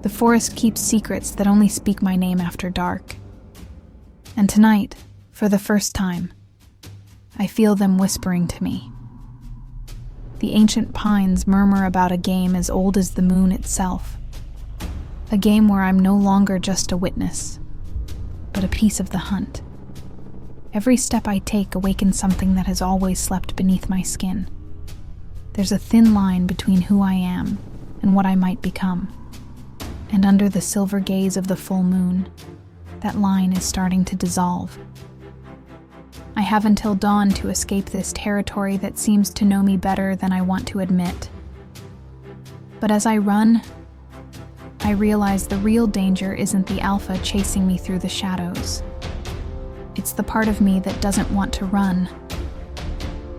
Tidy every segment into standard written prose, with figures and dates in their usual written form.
The forest keeps secrets that only speak my name after dark. And tonight, for the first time, I feel them whispering to me. The ancient pines murmur about a game as old as the moon itself. A game where I'm no longer just a witness, but a piece of the hunt. Every step I take awakens something that has always slept beneath my skin. There's a thin line between who I am and what I might become. And under the silver gaze of the full moon, that line is starting to dissolve. I have until dawn to escape this territory that seems to know me better than I want to admit. But as I run, I realize the real danger isn't the alpha chasing me through the shadows. It's the part of me that doesn't want to run.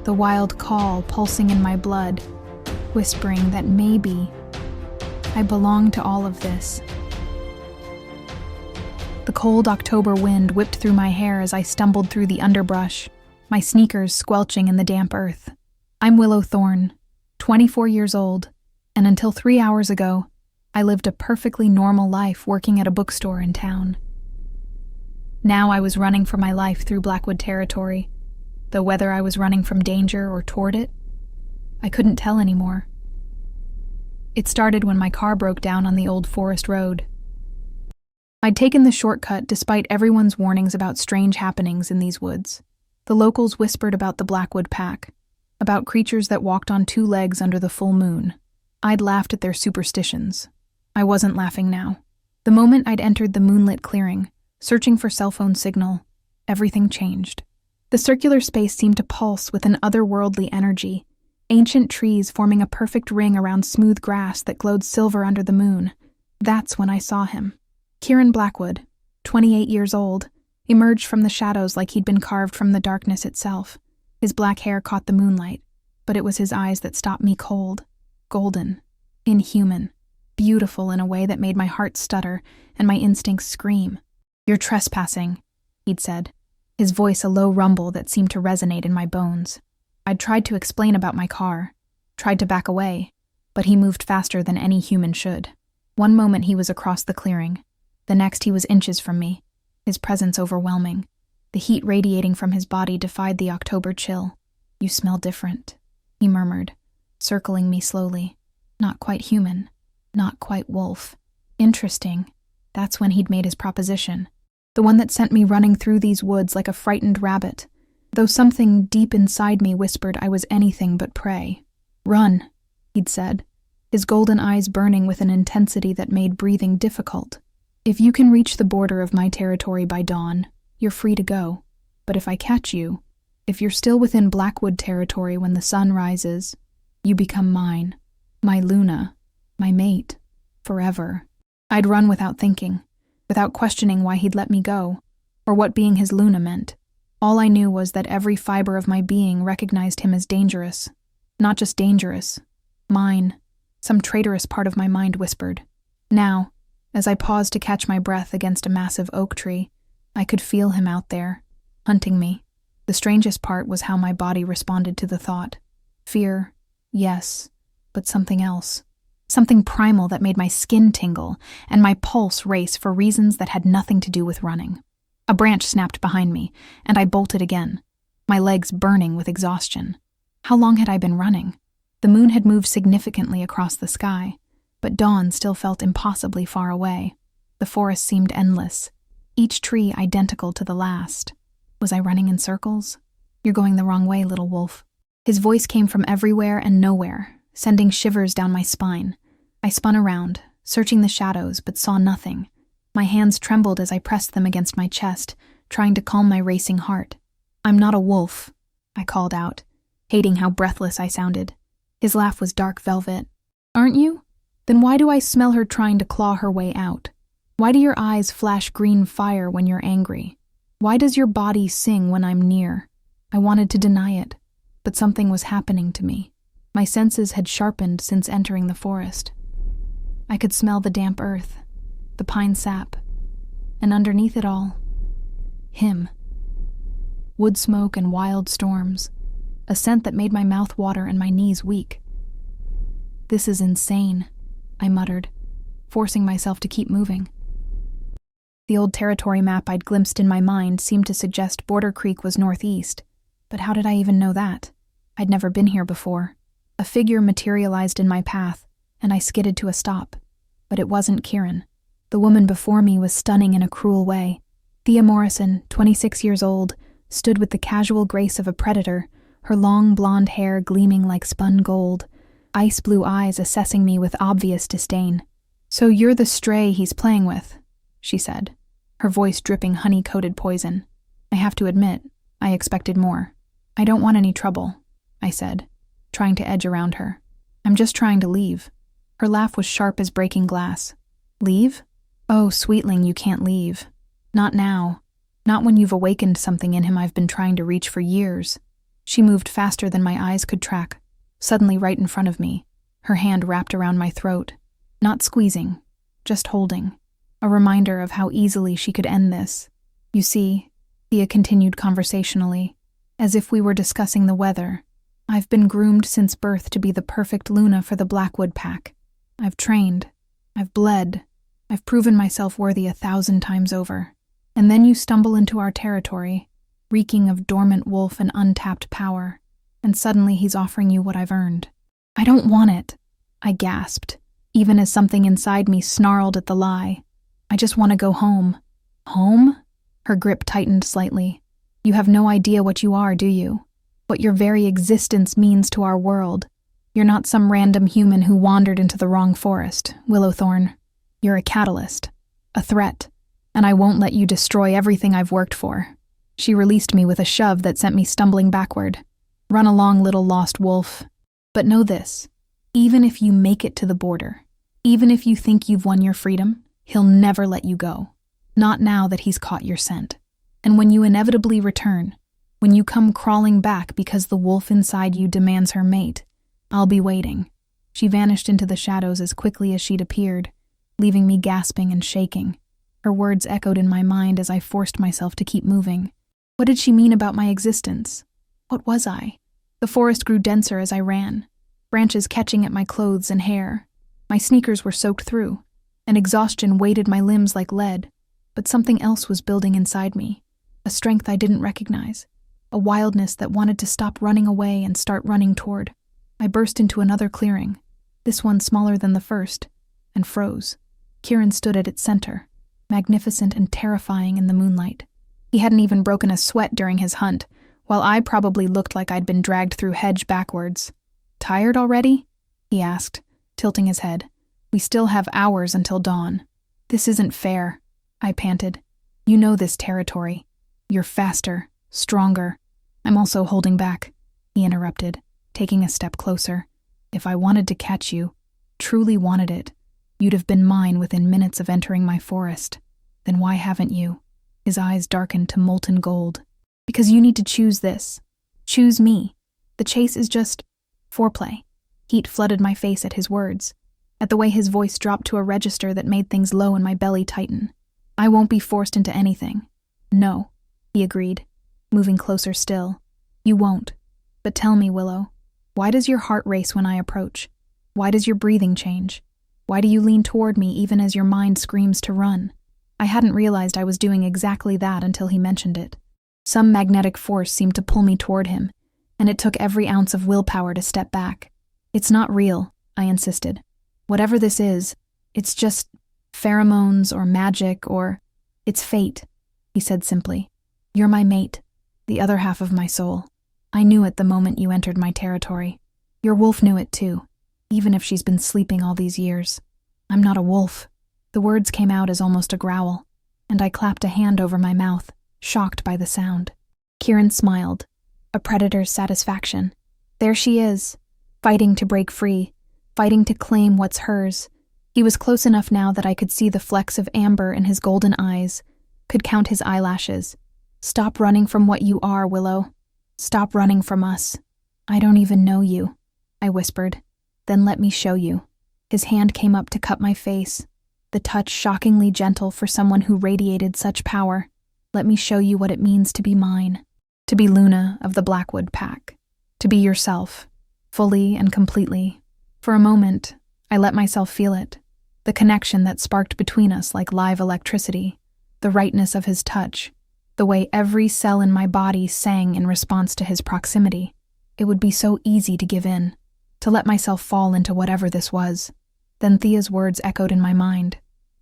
The wild call pulsing in my blood, whispering that maybe I belong to all of this. The cold October wind whipped through my hair as I stumbled through the underbrush, my sneakers squelching in the damp earth. I'm Willow Thorne, 24 years old, and until 3 hours ago, I lived a perfectly normal life working at a bookstore in town. Now I was running for my life through Blackwood territory, though whether I was running from danger or toward it, I couldn't tell anymore. It started when my car broke down on the old forest road. I'd taken the shortcut despite everyone's warnings about strange happenings in these woods. The locals whispered about the Blackwood Pack, about creatures that walked on 2 legs under the full moon. I'd laughed at their superstitions. I wasn't laughing now. The moment I'd entered the moonlit clearing, searching for cell phone signal, everything changed. The circular space seemed to pulse with an otherworldly energy, ancient trees forming a perfect ring around smooth grass that glowed silver under the moon. That's when I saw him. Kieran Blackwood, 28 years old, emerged from the shadows like he'd been carved from the darkness itself. His black hair caught the moonlight, but it was his eyes that stopped me cold, golden, inhuman, beautiful in a way that made my heart stutter and my instincts scream. "You're trespassing," he'd said, his voice a low rumble that seemed to resonate in my bones. I'd tried to explain about my car, tried to back away, but he moved faster than any human should. One moment he was across the clearing, the next he was inches from me, his presence overwhelming. The heat radiating from his body defied the October chill. "You smell different," he murmured, circling me slowly. Not quite human, not quite wolf. Interesting. That's when he'd made his proposition. The one that sent me running through these woods like a frightened rabbit, though something deep inside me whispered I was anything but prey. "Run," he'd said, his golden eyes burning with an intensity that made breathing difficult. "If you can reach the border of my territory by dawn, you're free to go. But if I catch you, if you're still within Blackwood territory when the sun rises, you become mine, my Luna, my mate, forever." I'd run without thinking, without questioning why he'd let me go, or what being his Luna meant. All I knew was that every fiber of my being recognized him as dangerous. Not just dangerous. Mine. Some traitorous part of my mind whispered. Now, as I paused to catch my breath against a massive oak tree, I could feel him out there, hunting me. The strangest part was how my body responded to the thought. Fear, yes, but something else. Something primal that made my skin tingle and my pulse race for reasons that had nothing to do with running. A branch snapped behind me, and I bolted again, my legs burning with exhaustion. How long had I been running? The moon had moved significantly across the sky, but dawn still felt impossibly far away. The forest seemed endless, each tree identical to the last. Was I running in circles? "You're going the wrong way, little wolf." His voice came from everywhere and nowhere, sending shivers down my spine. I spun around, searching the shadows, but saw nothing. My hands trembled as I pressed them against my chest, trying to calm my racing heart. "I'm not a wolf," I called out, hating how breathless I sounded. His laugh was dark velvet. "Aren't you? Then why do I smell her trying to claw her way out? Why do your eyes flash green fire when you're angry? Why does your body sing when I'm near?" I wanted to deny it, but something was happening to me. My senses had sharpened since entering the forest. I could smell the damp earth, the pine sap, and underneath it all, him. Wood smoke and wild storms, a scent that made my mouth water and my knees weak. "This is insane," I muttered. forcing myself to keep moving. The old territory map I'd glimpsed in my mind seemed to suggest Border Creek was northeast, but how did I even know that? I'd never been here before. A figure materialized in my path, and I skidded to a stop. But it wasn't Kieran. The woman before me was stunning in a cruel way. Thea Morrison, 26 years old, stood with the casual grace of a predator, her long blonde hair gleaming like spun gold, ice blue eyes assessing me with obvious disdain. "So you're the stray he's playing with," she said, her voice dripping honey-coated poison. I have to admit, I expected more. "I don't want any trouble," I said, trying to edge around her. "I'm just trying to leave." Her laugh was sharp as breaking glass. "Leave? Oh, sweetling, you can't leave. Not now. Not when you've awakened something in him I've been trying to reach for years." She moved faster than my eyes could track, suddenly right in front of me, her hand wrapped around my throat. Not squeezing, just holding. A reminder of how easily she could end this. "You see," Thea continued conversationally, as if we were discussing the weather, "I've been groomed since birth to be the perfect Luna for the Blackwood Pack. I've trained. I've bled. I've proven myself worthy 1,000 times over. And then you stumble into our territory, reeking of dormant wolf and untapped power, and suddenly he's offering you what I've earned." "I don't want it," I gasped, even as something inside me snarled at the lie. "I just want to go home." "Home?" Her grip tightened slightly. "You have no idea what you are, do you? What your very existence means to our world. You're not some random human who wandered into the wrong forest, Willowthorn. You're a catalyst, a threat, and I won't let you destroy everything I've worked for." She released me with a shove that sent me stumbling backward. "Run along, little lost wolf. But know this, even if you make it to the border, even if you think you've won your freedom, he'll never let you go. Not now that he's caught your scent. And when you inevitably return, when you come crawling back because the wolf inside you demands her mate, I'll be waiting." She vanished into the shadows as quickly as she'd appeared, leaving me gasping and shaking. Her words echoed in my mind as I forced myself to keep moving. What did she mean about my existence? What was I? The forest grew denser as I ran, branches catching at my clothes and hair. My sneakers were soaked through, and exhaustion weighted my limbs like lead. But something else was building inside me, a strength I didn't recognize, a wildness that wanted to stop running away and start running toward. I burst into another clearing, this one smaller than the first, and froze. Kieran stood at its center, magnificent and terrifying in the moonlight. He hadn't even broken a sweat during his hunt, while I probably looked like I'd been dragged through hedge backwards. "Tired already?" he asked, tilting his head. "We still have hours until dawn." "This isn't fair," I panted. "You know this territory. You're faster, stronger." "I'm also holding back," he interrupted, taking a step closer. "If I wanted to catch you, truly wanted it, you'd have been mine within minutes of entering my forest. Then why haven't you?" His eyes darkened to molten gold. "Because you need to choose this. Choose me. The chase is just foreplay." Heat flooded my face at his words, at the way his voice dropped to a register that made things low in my belly tighten. "I won't be forced into anything." "No," he agreed, moving closer still. "You won't. But tell me, Willow, why does your heart race when I approach? Why does your breathing change? Why do you lean toward me even as your mind screams to run?" I hadn't realized I was doing exactly that until he mentioned it. Some magnetic force seemed to pull me toward him, and it took every ounce of willpower to step back. "It's not real," I insisted. "Whatever this is, it's just pheromones or magic or it's fate," he said simply. "You're my mate, the other half of my soul. I knew it the moment you entered my territory. Your wolf knew it too, even if she's been sleeping all these years. I'm not a wolf." The words came out as almost a growl, and I clapped a hand over my mouth, shocked by the sound. Kieran smiled, a predator's satisfaction. There she is, fighting to break free, fighting to claim what's hers. He was close enough now that I could see the flecks of amber in his golden eyes, could count his eyelashes. "Stop running from what you are, Willow. Stop running from us." "I don't even know you," I whispered. "Then let me show you." His hand came up to cup my face, the touch shockingly gentle for someone who radiated such power. "Let me show you what it means to be mine, to be Luna of the Blackwood Pack, to be yourself, fully and completely." For a moment, I let myself feel it, the connection that sparked between us like live electricity, the rightness of his touch, the way every cell in my body sang in response to his proximity. It would be so easy to give in, to let myself fall into whatever this was. Then Thea's words echoed in my mind,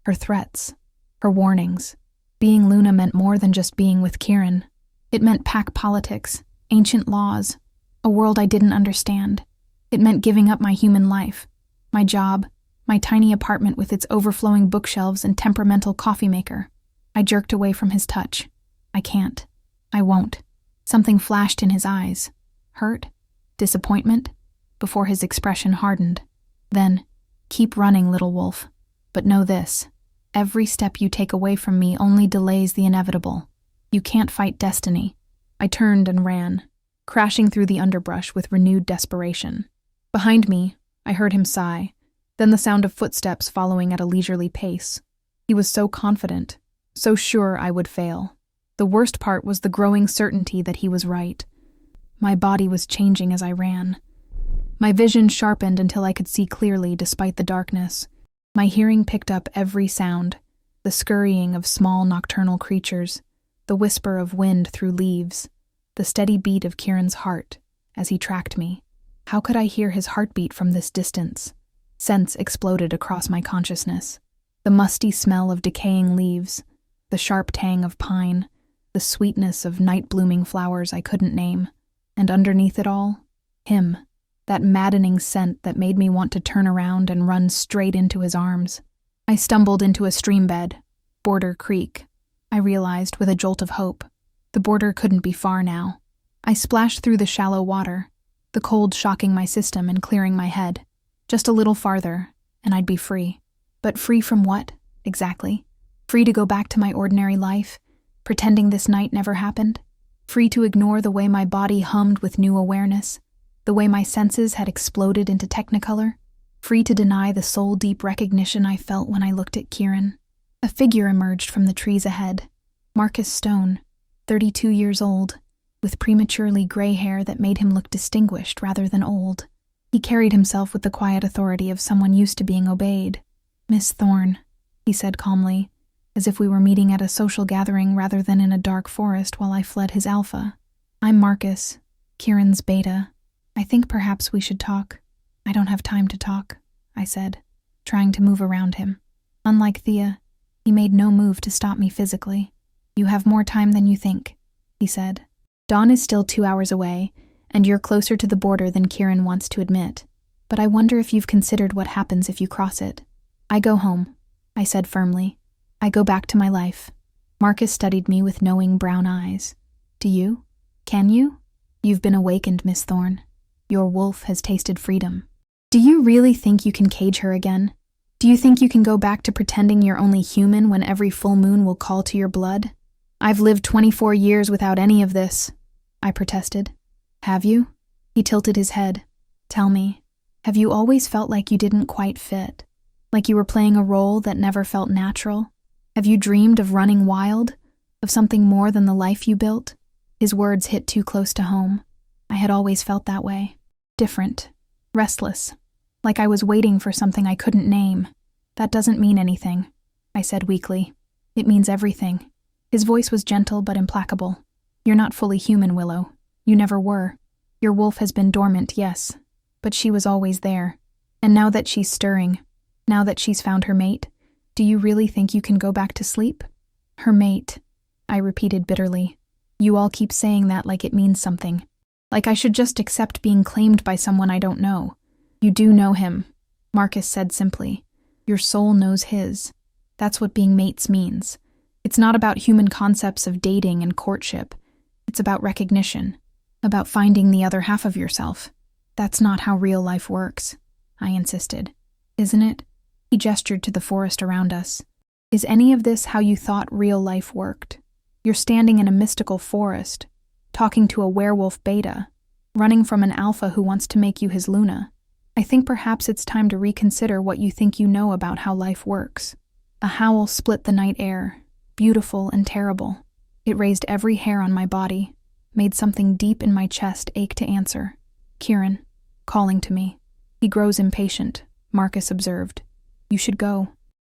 her threats, her warnings. Being Luna meant more than just being with Kieran. It meant pack politics, ancient laws, a world I didn't understand. It meant giving up my human life, my job, my tiny apartment with its overflowing bookshelves and temperamental coffee maker. I jerked away from his touch. I can't. I won't. Something flashed in his eyes. Hurt? Disappointment? Before his expression hardened. Then, keep running, little wolf. But know this. Every step you take away from me only delays the inevitable. You can't fight destiny. I turned and ran, crashing through the underbrush with renewed desperation. Behind me, I heard him sigh, then the sound of footsteps following at a leisurely pace. He was so confident, so sure I would fail. The worst part was the growing certainty that he was right. My body was changing as I ran. My vision sharpened until I could see clearly despite the darkness. My hearing picked up every sound, the scurrying of small nocturnal creatures, the whisper of wind through leaves, the steady beat of Kieran's heart as he tracked me. How could I hear his heartbeat from this distance? Scents exploded across my consciousness. The musty smell of decaying leaves, the sharp tang of pine, the sweetness of night-blooming flowers I couldn't name. And underneath it all, him, that maddening scent that made me want to turn around and run straight into his arms. I stumbled into a stream bed, Border Creek. I realized with a jolt of hope. The border couldn't be far now. I splashed through the shallow water, the cold shocking my system and clearing my head. Just a little farther, and I'd be free. But free from what, exactly? Free to go back to my ordinary life, pretending this night never happened? Free to ignore the way my body hummed with new awareness, the way my senses had exploded into technicolor? Free to deny the soul-deep recognition I felt when I looked at Kieran? A figure emerged from the trees ahead. Marcus Stone, 32 years old, with prematurely gray hair that made him look distinguished rather than old. He carried himself with the quiet authority of someone used to being obeyed. "Miss Thorne," he said calmly, as if we were meeting at a social gathering rather than in a dark forest while I fled his alpha. "I'm Marcus, Kieran's beta. I think perhaps we should talk." "I don't have time to talk," I said, trying to move around him. Unlike Thea, he made no move to stop me physically. "You have more time than you think," he said. "Dawn is still 2 hours away, and you're closer to the border than Kieran wants to admit. But I wonder if you've considered what happens if you cross it." "I go home," I said firmly. "I go back to my life." Marcus studied me with knowing brown eyes. "Do you? Can you? You've been awakened, Miss Thorne. Your wolf has tasted freedom. Do you really think you can cage her again? Do you think you can go back to pretending you're only human when every full moon will call to your blood?" "I've lived 24 years without any of this," I protested. "Have you?" He tilted his head. "Tell me, have you always felt like you didn't quite fit? Like you were playing a role that never felt natural? Have you dreamed of running wild? Of something more than the life you built?" His words hit too close to home. I had always felt that way. Different. Restless. Like I was waiting for something I couldn't name. "That doesn't mean anything," I said weakly. "It means everything." His voice was gentle but implacable. "You're not fully human, Willow. You never were. Your wolf has been dormant, yes, but she was always there. And now that she's stirring, now that she's found her mate, do you really think you can go back to sleep?" "Her mate," I repeated bitterly. "You all keep saying that like it means something. Like I should just accept being claimed by someone I don't know." "You do know him," Marcus said simply. "Your soul knows his. That's what being mates means. It's not about human concepts of dating and courtship. It's about recognition, about finding the other half of yourself. That's not how real life works," I insisted. "Isn't it?" He gestured to the forest around us. "Is any of this how you thought real life worked? You're standing in a mystical forest, talking to a werewolf beta, running from an alpha who wants to make you his Luna. I think perhaps it's time to reconsider what you think you know about how life works." A howl split the night air, beautiful and terrible. It raised every hair on my body, made something deep in my chest ache to answer. "Kieran," calling to me. "He grows impatient," Marcus observed. "You should go."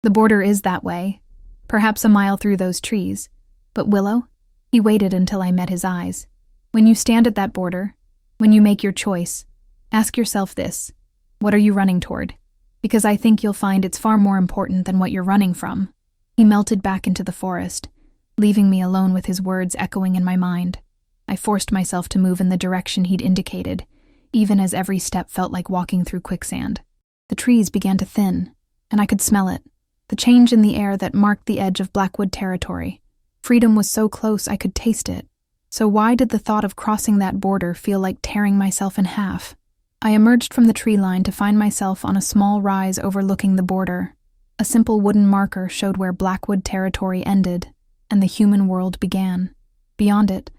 The border is that way, perhaps a mile through those trees. But Willow? He waited until I met his eyes. When you stand at that border, when you make your choice, ask yourself this: what are you running toward? Because I think you'll find it's far more important than what you're running from. He melted back into the forest, leaving me alone with his words echoing in my mind. I forced myself to move in the direction he'd indicated, even as every step felt like walking through quicksand. The trees began to thin, and I could smell it, the change in the air that marked the edge of Blackwood territory. Freedom was so close I could taste it. So why did the thought of crossing that border feel like tearing myself in half? I emerged from the tree line to find myself on a small rise overlooking the border. A simple wooden marker showed where Blackwood territory ended, and the human world began. Beyond it,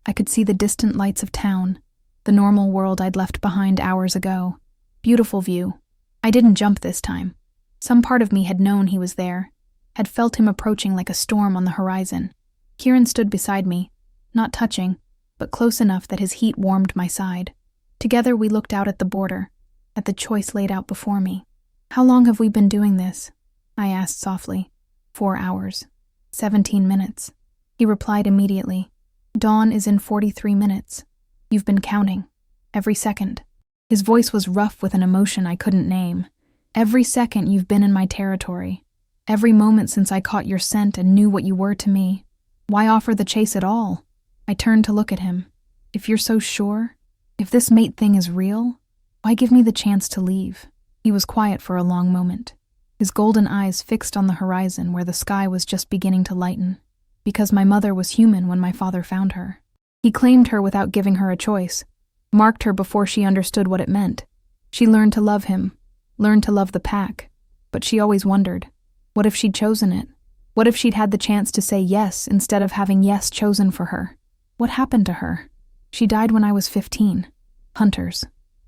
I could see the distant lights of town, the normal world I'd left behind hours ago. Beautiful view. I didn't jump this time. Some part of me had known he was there, had felt him approaching like a storm on the horizon. Kieran stood beside me, not touching, but close enough that his heat warmed my side. Together we looked out at the border, at the choice laid out before me. "How long have we been doing this?" I asked softly. 4 hours. 17 minutes. He replied immediately. "Dawn is in 43 minutes. You've been counting. Every second." His voice was rough with an emotion I couldn't name. "Every second you've been in my territory. Every moment since I caught your scent and knew what you were to me. Why offer the chase at all?" I turned to look at him. "If you're so sure, if this mate thing is real, why give me the chance to leave?" He was quiet for a long moment, his golden eyes fixed on the horizon where the sky was just beginning to lighten. "Because my mother was human when my father found her. He claimed her without giving her a choice, marked her before she understood what it meant. She learned to love him, learned to love the pack, but she always wondered, what if she'd chosen it? What if she'd had the chance to say yes instead of having yes chosen for her? What happened to her? She died when I was 15. Hunters."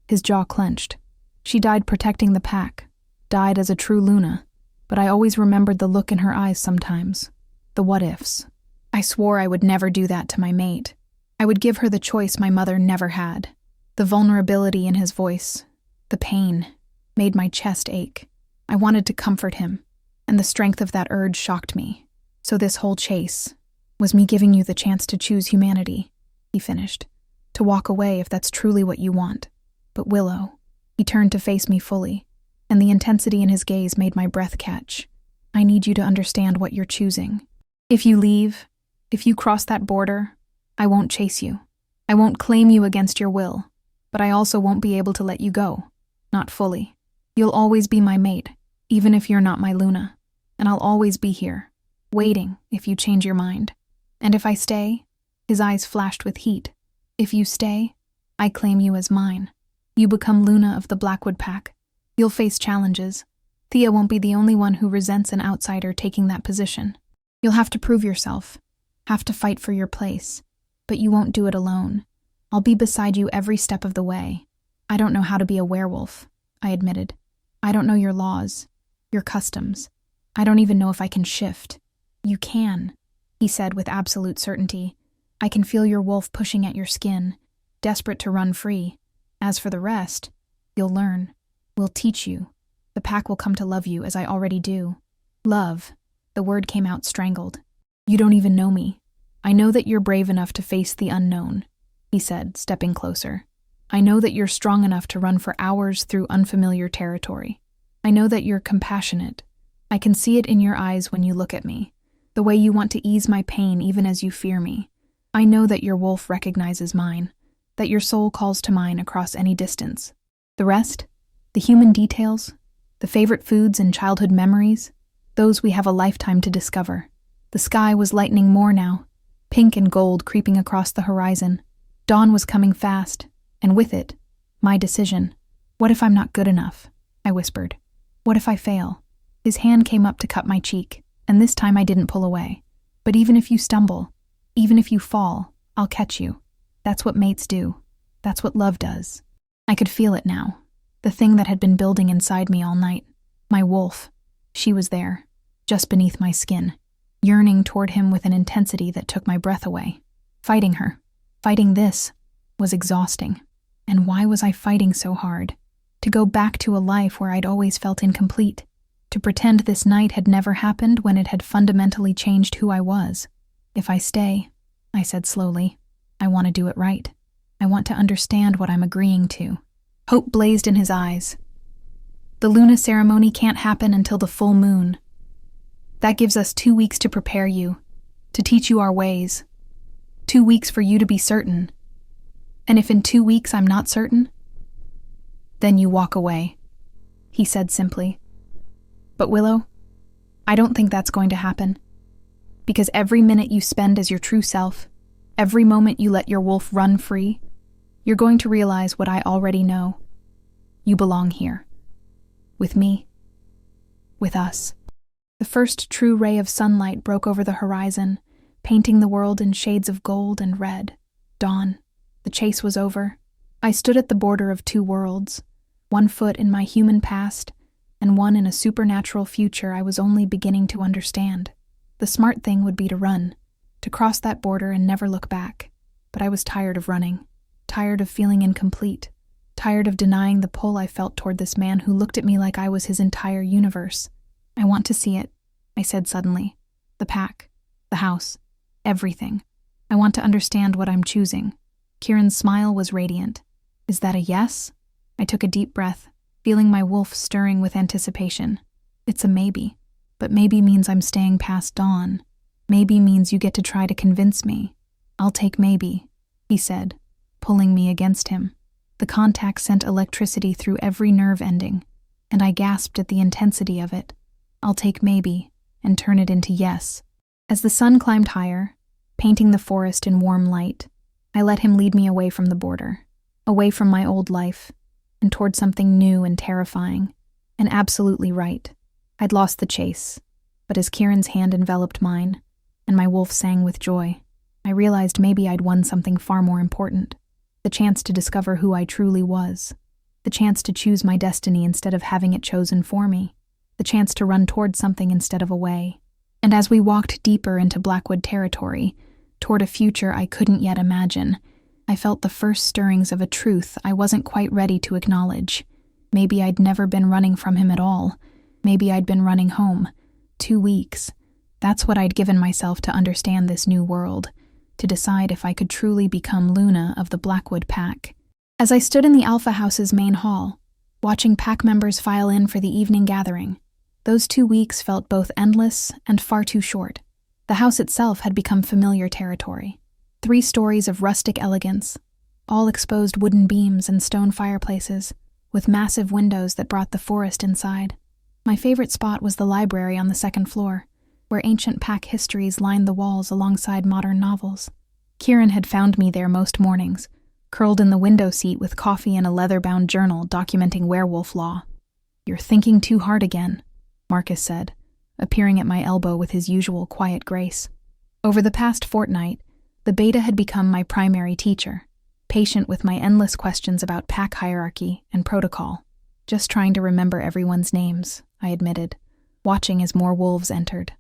His jaw clenched. "She died protecting the pack, died as a true Luna, but I always remembered the look in her eyes sometimes. The what-ifs. I swore I would never do that to my mate. I would give her the choice my mother never had." The vulnerability in his voice, the pain, made my chest ache. I wanted to comfort him, and the strength of that urge shocked me. "So this whole chase was me giving you the chance to choose humanity," he finished. "To walk away if that's truly what you want. But Willow," he turned to face me fully, and the intensity in his gaze made my breath catch. "I need you to understand what you're choosing. If you leave, if you cross that border, I won't chase you. I won't claim you against your will, but I also won't be able to let you go. Not fully. You'll always be my mate, even if you're not my Luna. And I'll always be here, waiting if you change your mind. And if I stay," his eyes flashed with heat, "if you stay, I claim you as mine. You become Luna of the Blackwood Pack. You'll face challenges. Thea won't be the only one who resents an outsider taking that position. You'll have to prove yourself, have to fight for your place, but you won't do it alone. I'll be beside you every step of the way. I don't know how to be a werewolf," I admitted. "I don't know your laws, your customs. I don't even know if I can shift." "You can," he said with absolute certainty. "I can feel your wolf pushing at your skin, desperate to run free. As for the rest, you'll learn. We'll teach you. The pack will come to love you as I already do." "Love," the word came out strangled. "You don't even know me. I know that you're brave enough to face the unknown," he said, stepping closer. "I know that you're strong enough to run for hours through unfamiliar territory. I know that you're compassionate. I can see it in your eyes when you look at me, the way you want to ease my pain even as you fear me. I know that your wolf recognizes mine, that your soul calls to mine across any distance. The rest, the human details, the favorite foods and childhood memories, those we have a lifetime to discover." The sky was lightening more now, pink and gold creeping across the horizon. Dawn was coming fast, and with it, my decision. "What if I'm not good enough?" I whispered. "What if I fail?" His hand came up to cup my cheek, and this time I didn't pull away. "But even if you stumble, even if you fall, I'll catch you. That's what mates do. That's what love does." I could feel it now, the thing that had been building inside me all night. My wolf. She was there, just beneath my skin, yearning toward him with an intensity that took my breath away. Fighting her, fighting this, was exhausting. And why was I fighting so hard? To go back to a life where I'd always felt incomplete, to to pretend this night had never happened when it had fundamentally changed who I was. If I stay, I said slowly, I want to do it right. I want to understand what I'm agreeing to. Hope blazed in his eyes. The Luna ceremony can't happen until the full moon. That gives us 2 weeks to prepare you, to teach you our ways. 2 weeks for you to be certain. And if in 2 weeks I'm not certain, then you walk away, he said simply. But Willow, I don't think that's going to happen. Because every minute you spend as your true self, every moment you let your wolf run free, you're going to realize what I already know. You belong here. With me. With us. The first true ray of sunlight broke over the horizon, painting the world in shades of gold and red. Dawn. The chase was over. I stood at the border of 2 worlds, 1 foot in my human past, and 1 in a supernatural future I was only beginning to understand. The smart thing would be to run, to cross that border and never look back. But I was tired of running, tired of feeling incomplete, tired of denying the pull I felt toward this man who looked at me like I was his entire universe. I want to see it, I said suddenly. The pack, the house, everything. I want to understand what I'm choosing. Kieran's smile was radiant. Is that a yes? I took a deep breath, feeling my wolf stirring with anticipation. It's a maybe, but maybe means I'm staying past dawn. Maybe means you get to try to convince me. I'll take maybe, he said, pulling me against him. The contact sent electricity through every nerve ending, and I gasped at the intensity of it. I'll take maybe and turn it into yes. As the sun climbed higher, painting the forest in warm light, I let him lead me away from the border, away from my old life, and toward something new and terrifying, and absolutely right. I'd lost the chase, but as Kieran's hand enveloped mine, and my wolf sang with joy, I realized maybe I'd won something far more important, the chance to discover who I truly was, the chance to choose my destiny instead of having it chosen for me, the chance to run toward something instead of away. And as we walked deeper into Blackwood territory, toward a future I couldn't yet imagine, I felt the first stirrings of a truth I wasn't quite ready to acknowledge. Maybe I'd never been running from him at all. Maybe I'd been running home. 2 weeks. That's what I'd given myself to understand this new world, to decide if I could truly become Luna of the Blackwood Pack. As I stood in the Alpha House's main hall, watching pack members file in for the evening gathering, those 2 weeks felt both endless and far too short. The house itself had become familiar territory. 3 stories of rustic elegance, all exposed wooden beams and stone fireplaces, with massive windows that brought the forest inside. My favorite spot was the library on the 2nd floor, where ancient pack histories lined the walls alongside modern novels. Kieran had found me there most mornings, curled in the window seat with coffee and a leather-bound journal documenting werewolf law. "You're thinking too hard again," Marcus said, appearing at my elbow with his usual quiet grace. Over the past fortnight, the beta had become my primary teacher, patient with my endless questions about pack hierarchy and protocol. "Just trying to remember everyone's names," I admitted, watching as more wolves entered.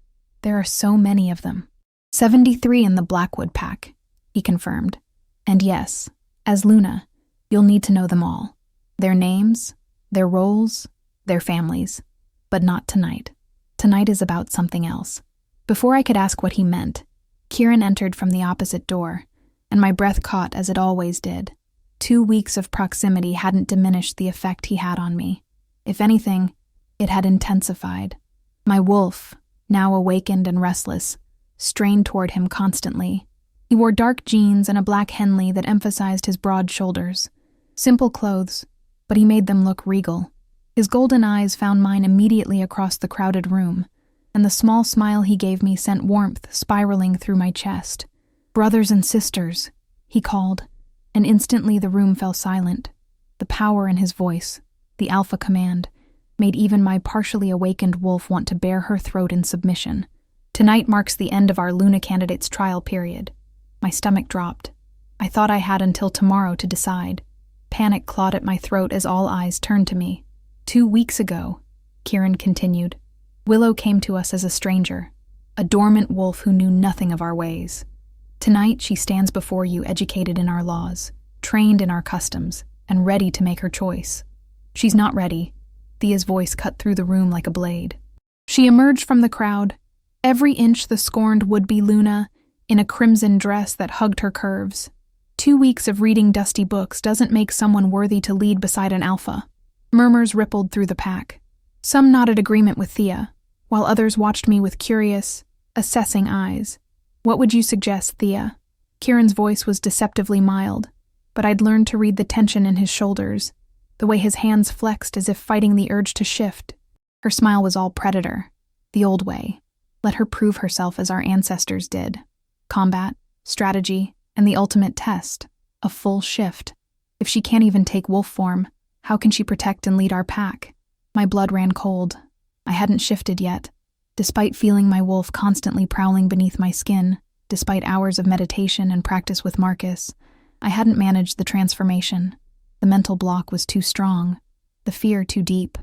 "There are so many of them." 73 in the Blackwood Pack, he confirmed. "And yes, as Luna, you'll need to know them all. Their names, their roles, their families. But not tonight. Tonight is about something else." Before I could ask what he meant, Kieran entered from the opposite door, and my breath caught as it always did. 2 weeks of proximity hadn't diminished the effect he had on me. If anything, it had intensified. My wolf, now awakened and restless, strained toward him constantly. He wore dark jeans and a black Henley that emphasized his broad shoulders. Simple clothes, but he made them look regal. His golden eyes found mine immediately across the crowded room, and the small smile he gave me sent warmth spiraling through my chest. "Brothers and sisters," he called, and instantly the room fell silent. The power in his voice, the alpha command, made even my partially awakened wolf want to bare her throat in submission. "Tonight marks the end of our Luna candidate's trial period." My stomach dropped. I thought I had until tomorrow to decide. Panic clawed at my throat as all eyes turned to me. 2 weeks ago, Kieran continued, Willow came to us as a stranger, a dormant wolf who knew nothing of our ways. Tonight she stands before you educated in our laws, trained in our customs, and ready to make her choice. She's not ready. Thea's voice cut through the room like a blade. She emerged from the crowd, every inch the scorned would-be Luna, in a crimson dress that hugged her curves. 2 weeks of reading dusty books doesn't make someone worthy to lead beside an alpha. Murmurs rippled through the pack. Some nodded agreement with Thea, while others watched me with curious, assessing eyes. "What would you suggest, Thea?" Kieran's voice was deceptively mild, but I'd learned to read the tension in his shoulders, the way his hands flexed as if fighting the urge to shift. Her smile was all predator, the old way. Let her prove herself as our ancestors did. Combat, strategy, and the ultimate test, a full shift. If she can't even take wolf form, how can she protect and lead our pack? My blood ran cold. I hadn't shifted yet. Despite feeling my wolf constantly prowling beneath my skin, despite hours of meditation and practice with Marcus, I hadn't managed the transformation. The mental block was too strong, the fear too deep.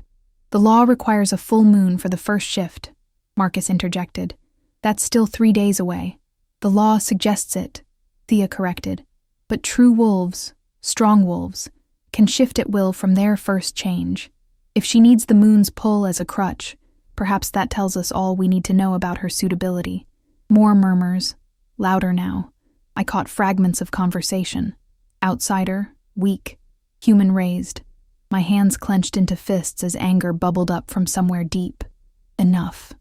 "The law requires a full moon for the first shift," Marcus interjected. "That's still 3 days away." "The law suggests it," Thea corrected. "But true wolves, strong wolves, can shift at will from their first change. If she needs the moon's pull as a crutch, perhaps that tells us all we need to know about her suitability." More murmurs, louder now. I caught fragments of conversation. Outsider, weak, human raised. My hands clenched into fists as anger bubbled up from somewhere deep. Enough.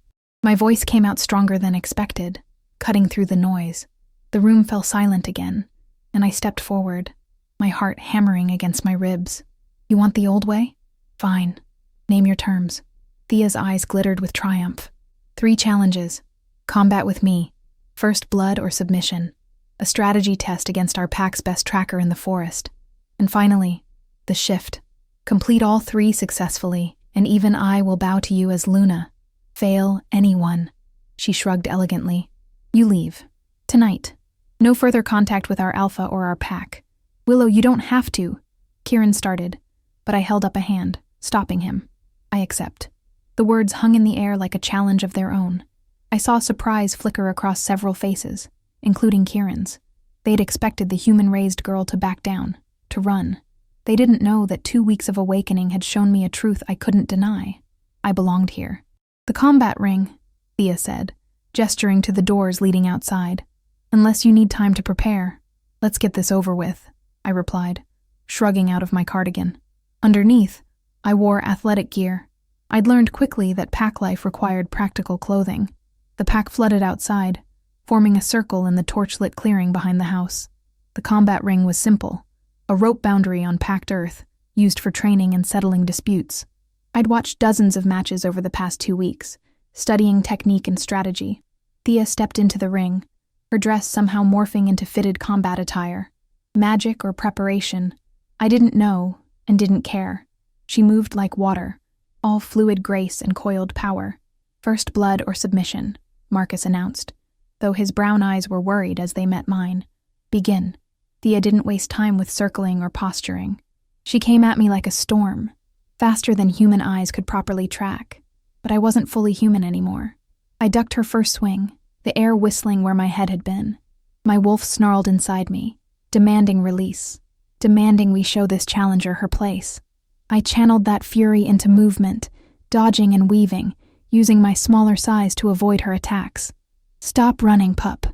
My voice came out stronger than expected, cutting through the noise. The room fell silent again, and I stepped forward, my heart hammering against my ribs. "You want the old way? Fine. Name your terms." Thea's eyes glittered with triumph. 3 challenges. Combat with me. First blood or submission. A strategy test against our pack's best tracker in the forest. And finally, the shift. Complete all 3 successfully, and even I will bow to you as Luna. Fail anyone. She shrugged elegantly. "You leave. Tonight. No further contact with our alpha or our pack." "Willow, you don't have to," Kieran started, but I held up a hand, stopping him. "I accept." The words hung in the air like a challenge of their own. I saw surprise flicker across several faces, including Kieran's. They'd expected the human-raised girl to back down, to run. They didn't know that 2 weeks of awakening had shown me a truth I couldn't deny. I belonged here. "The combat ring," Thea said, gesturing to the doors leading outside. "Unless you need time to prepare. Let's get this over with," I replied, shrugging out of my cardigan. Underneath, I wore athletic gear. I'd learned quickly that pack life required practical clothing. The pack flooded outside, forming a circle in the torchlit clearing behind the house. The combat ring was simple, a rope boundary on packed earth, used for training and settling disputes. I'd watched dozens of matches over the past 2 weeks, studying technique and strategy. Thea stepped into the ring, her dress somehow morphing into fitted combat attire. Magic or preparation, I didn't know and didn't care. She moved like water, all fluid grace and coiled power. "First blood or submission," Marcus announced, though his brown eyes were worried as they met mine. "Begin." Thea didn't waste time with circling or posturing. She came at me like a storm, faster than human eyes could properly track. But I wasn't fully human anymore. I ducked her first swing, the air whistling where my head had been. My wolf snarled inside me, demanding release, demanding we show this challenger her place. I channeled that fury into movement, dodging and weaving, using my smaller size to avoid her attacks. "Stop running, pup,"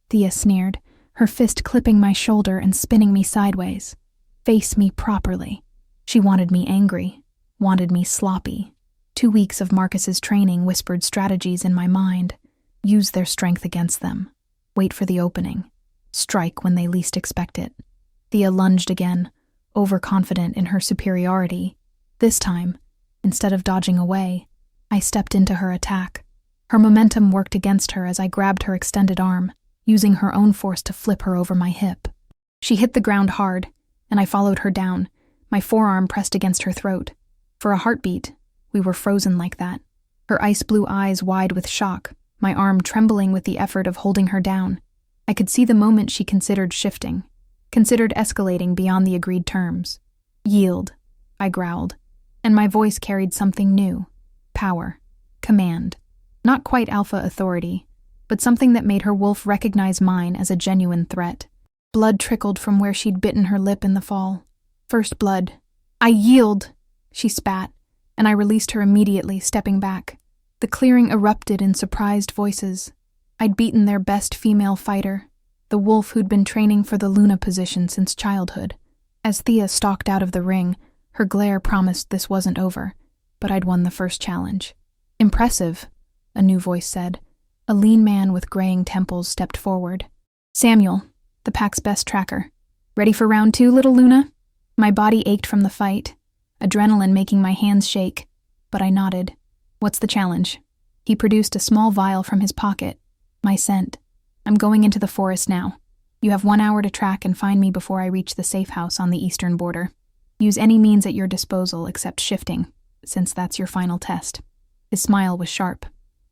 Thea sneered, her fist clipping my shoulder and spinning me sideways. "Face me properly." She wanted me angry, wanted me sloppy. 2 weeks of Marcus's training whispered strategies in my mind. Use their strength against them. Wait for the opening. Strike when they least expect it. Thea lunged again, overconfident in her superiority. This time, instead of dodging away, I stepped into her attack. Her momentum worked against her as I grabbed her extended arm, using her own force to flip her over my hip. She hit the ground hard, and I followed her down, my forearm pressed against her throat. For a heartbeat, we were frozen like that. Her ice-blue eyes wide with shock, my arm trembling with the effort of holding her down. I could see the moment she considered shifting, considered escalating beyond the agreed terms. "Yield," I growled, and my voice carried something new. Power. Command. Not quite alpha authority, but something that made her wolf recognize mine as a genuine threat. Blood trickled from where she'd bitten her lip in the fall. First blood. "I yield," she spat, and I released her immediately, stepping back. The clearing erupted in surprised voices. I'd beaten their best female fighter, the wolf who'd been training for the Luna position since childhood. As Thea stalked out of the ring, her glare promised this wasn't over, but I'd won the first challenge. "Impressive," a new voice said. A lean man with graying temples stepped forward. "Samuel, the pack's best tracker. Ready for round 2, little Luna?" My body ached from the fight, adrenaline making my hands shake, but I nodded. "What's the challenge?" He produced a small vial from his pocket. "My scent. I'm going into the forest now. You have 1 hour to track and find me before I reach the safe house on the eastern border. Use any means at your disposal except shifting, since that's your final test." His smile was sharp.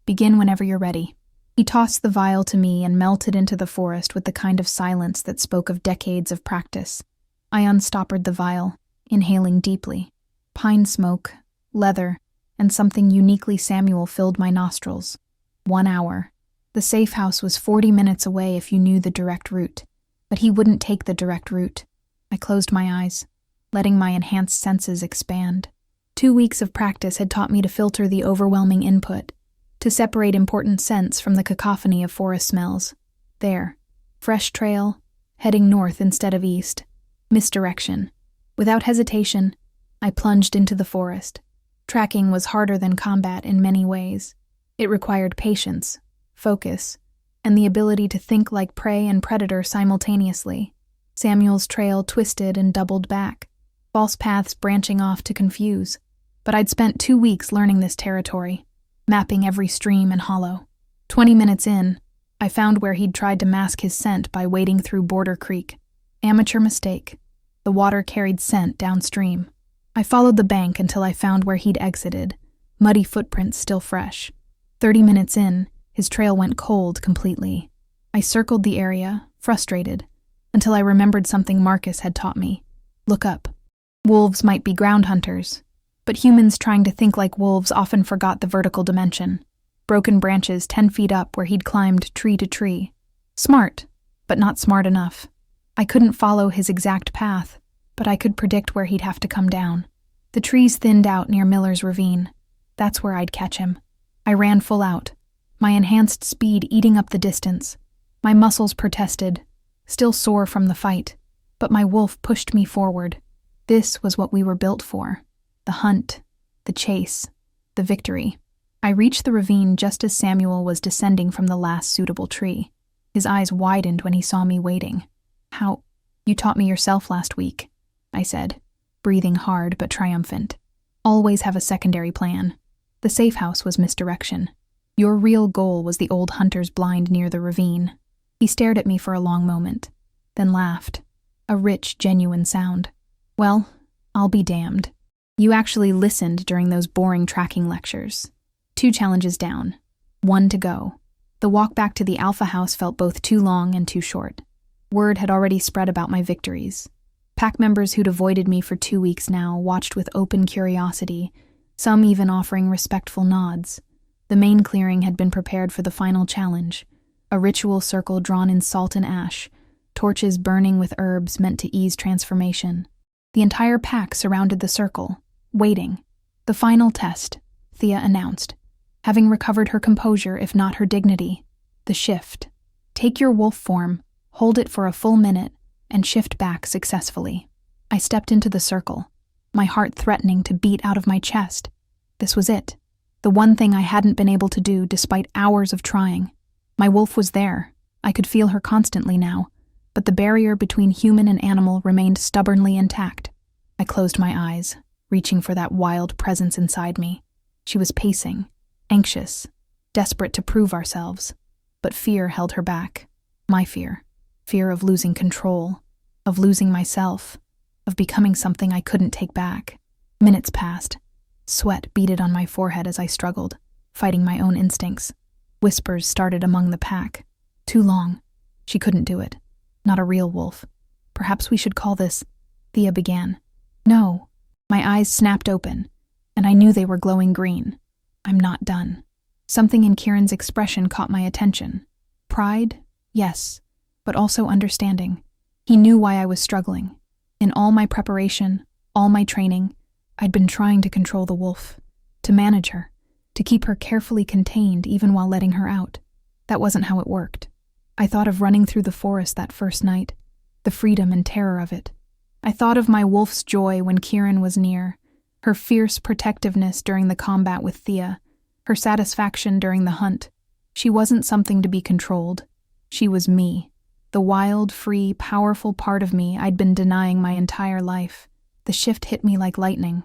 "Begin whenever you're ready." He tossed the vial to me and melted into the forest with the kind of silence that spoke of decades of practice. I unstoppered the vial, inhaling deeply. Pine smoke, leather, and something uniquely Samuel filled my nostrils. 1 hour. The safe house was 40 minutes away if you knew the direct route, but he wouldn't take the direct route. I closed my eyes, letting my enhanced senses expand. 2 weeks of practice had taught me to filter the overwhelming input, to separate important scents from the cacophony of forest smells. There, fresh trail, heading north instead of east. Misdirection. Without hesitation, I plunged into the forest. Tracking was harder than combat in many ways. It required patience, focus, and the ability to think like prey and predator simultaneously. Samuel's trail twisted and doubled back, false paths branching off to confuse. But I'd spent 2 weeks learning this territory, mapping every stream and hollow. 20 minutes in, I found where he'd tried to mask his scent by wading through Border Creek. Amateur mistake. The water carried scent downstream. I followed the bank until I found where he'd exited, muddy footprints still fresh. 30 minutes in, his trail went cold completely. I circled the area, frustrated, until I remembered something Marcus had taught me. Look up. Wolves might be ground hunters, but humans trying to think like wolves often forgot the vertical dimension. Broken branches 10 feet up where he'd climbed tree to tree. Smart, but not smart enough. I couldn't follow his exact path, but I could predict where he'd have to come down. The trees thinned out near Miller's Ravine. That's where I'd catch him. I ran full out, my enhanced speed eating up the distance. My muscles protested, still sore from the fight, but my wolf pushed me forward. This was what we were built for. The hunt, the chase, the victory. I reached the ravine just as Samuel was descending from the last suitable tree. His eyes widened when he saw me waiting. "How? You taught me yourself last week," I said, breathing hard but triumphant. "Always have a secondary plan." The safe house was misdirection. Your real goal was the old hunter's blind near the ravine. He stared at me for a long moment, then laughed. A rich, genuine sound. "Well, I'll be damned. You actually listened during those boring tracking lectures. 2 challenges down. 1 to go." The walk back to the Alpha House felt both too long and too short. Word had already spread about my victories. Pack members who'd avoided me for 2 weeks now watched with open curiosity, some even offering respectful nods. The main clearing had been prepared for the final challenge, a ritual circle drawn in salt and ash, torches burning with herbs meant to ease transformation. The entire pack surrounded the circle, waiting. "The final test," Thea announced, having recovered her composure if not her dignity. "The shift. Take your wolf form, hold it for a full minute, and shift back successfully." I stepped into the circle, my heart threatening to beat out of my chest. This was it. The one thing I hadn't been able to do despite hours of trying. My wolf was there. I could feel her constantly now, but the barrier between human and animal remained stubbornly intact. I closed my eyes, reaching for that wild presence inside me. She was pacing, anxious, desperate to prove ourselves, but fear held her back. My fear. Fear of losing control, of losing myself, of becoming something I couldn't take back. Minutes passed. Sweat beaded on my forehead as I struggled, fighting my own instincts. Whispers started among the pack. Too long. She couldn't do it. Not a real wolf. Perhaps we should call this... Thea began. "No." My eyes snapped open, and I knew they were glowing green. "I'm not done." Something in Kieran's expression caught my attention. Pride? Yes, but also understanding. He knew why I was struggling. In all my preparation, all my training, I'd been trying to control the wolf, to manage her, to keep her carefully contained even while letting her out. That wasn't how it worked. I thought of running through the forest that first night, the freedom and terror of it. I thought of my wolf's joy when Kieran was near, her fierce protectiveness during the combat with Thea, her satisfaction during the hunt. She wasn't something to be controlled. She was me, the wild, free, powerful part of me I'd been denying my entire life. The shift hit me like lightning.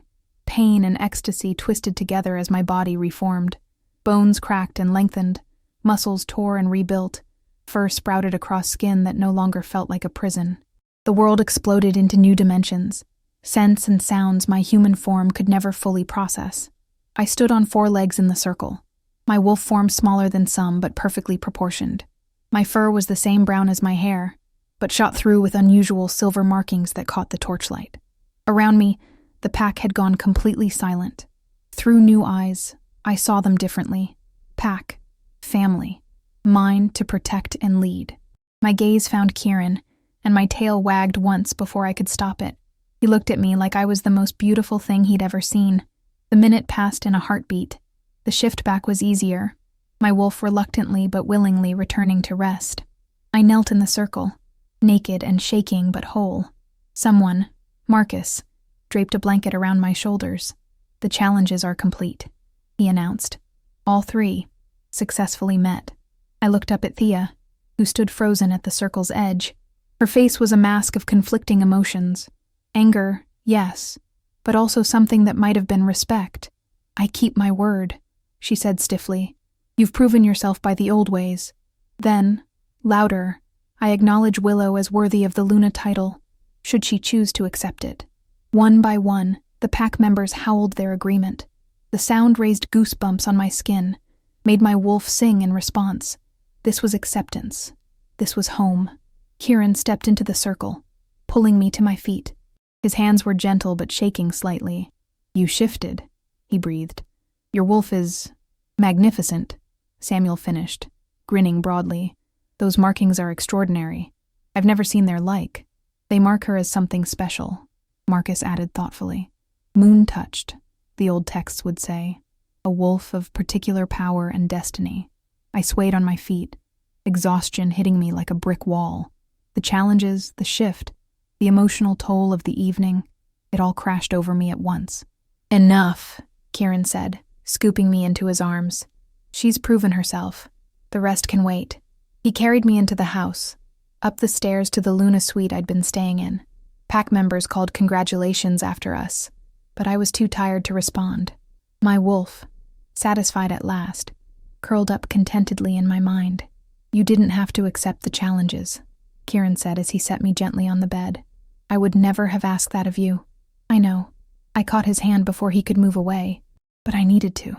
Pain and ecstasy twisted together as my body reformed. Bones cracked and lengthened, muscles tore and rebuilt, fur sprouted across skin that no longer felt like a prison. The world exploded into new dimensions, scents and sounds my human form could never fully process. I stood on 4 legs in the circle, my wolf form smaller than some but perfectly proportioned. My fur was the same brown as my hair, but shot through with unusual silver markings that caught the torchlight. Around me, the pack had gone completely silent. Through new eyes, I saw them differently. Pack, family, mine to protect and lead. My gaze found Kieran, and my tail wagged once before I could stop it. He looked at me like I was the most beautiful thing he'd ever seen. The minute passed in a heartbeat. The shift back was easier, my wolf reluctantly but willingly returning to rest. I knelt in the circle, naked and shaking but whole. Someone, Marcus, draped a blanket around my shoulders. "The challenges are complete," he announced. All 3 successfully met. I looked up at Thea, who stood frozen at the circle's edge. Her face was a mask of conflicting emotions. Anger, yes, but also something that might have been respect. "I keep my word," she said stiffly. "You've proven yourself by the old ways." Then, louder, I acknowledge Willow as worthy of the Luna title, should she choose to accept it. One by one, the pack members howled their agreement. The sound raised goosebumps on my skin, made my wolf sing in response. This was acceptance. This was home. Kieran stepped into the circle, pulling me to my feet. His hands were gentle but shaking slightly. "You shifted," he breathed. "Your wolf is magnificent," Samuel finished, grinning broadly. "Those markings are extraordinary. I've never seen their like. They mark her as something special," Marcus added thoughtfully. "Moon-touched," the old texts would say. "A wolf of particular power and destiny." I swayed on my feet, exhaustion hitting me like a brick wall. The challenges, the shift, the emotional toll of the evening, it all crashed over me at once. "Enough," Kieran said, scooping me into his arms. "She's proven herself. The rest can wait." He carried me into the house, up the stairs to the Luna suite I'd been staying in. Pack members called congratulations after us, but I was too tired to respond. My wolf, satisfied at last, curled up contentedly in my mind. "You didn't have to accept the challenges," Kieran said as he set me gently on the bed. "I would never have asked that of you." "I know." I caught his hand before he could move away. "But I needed to.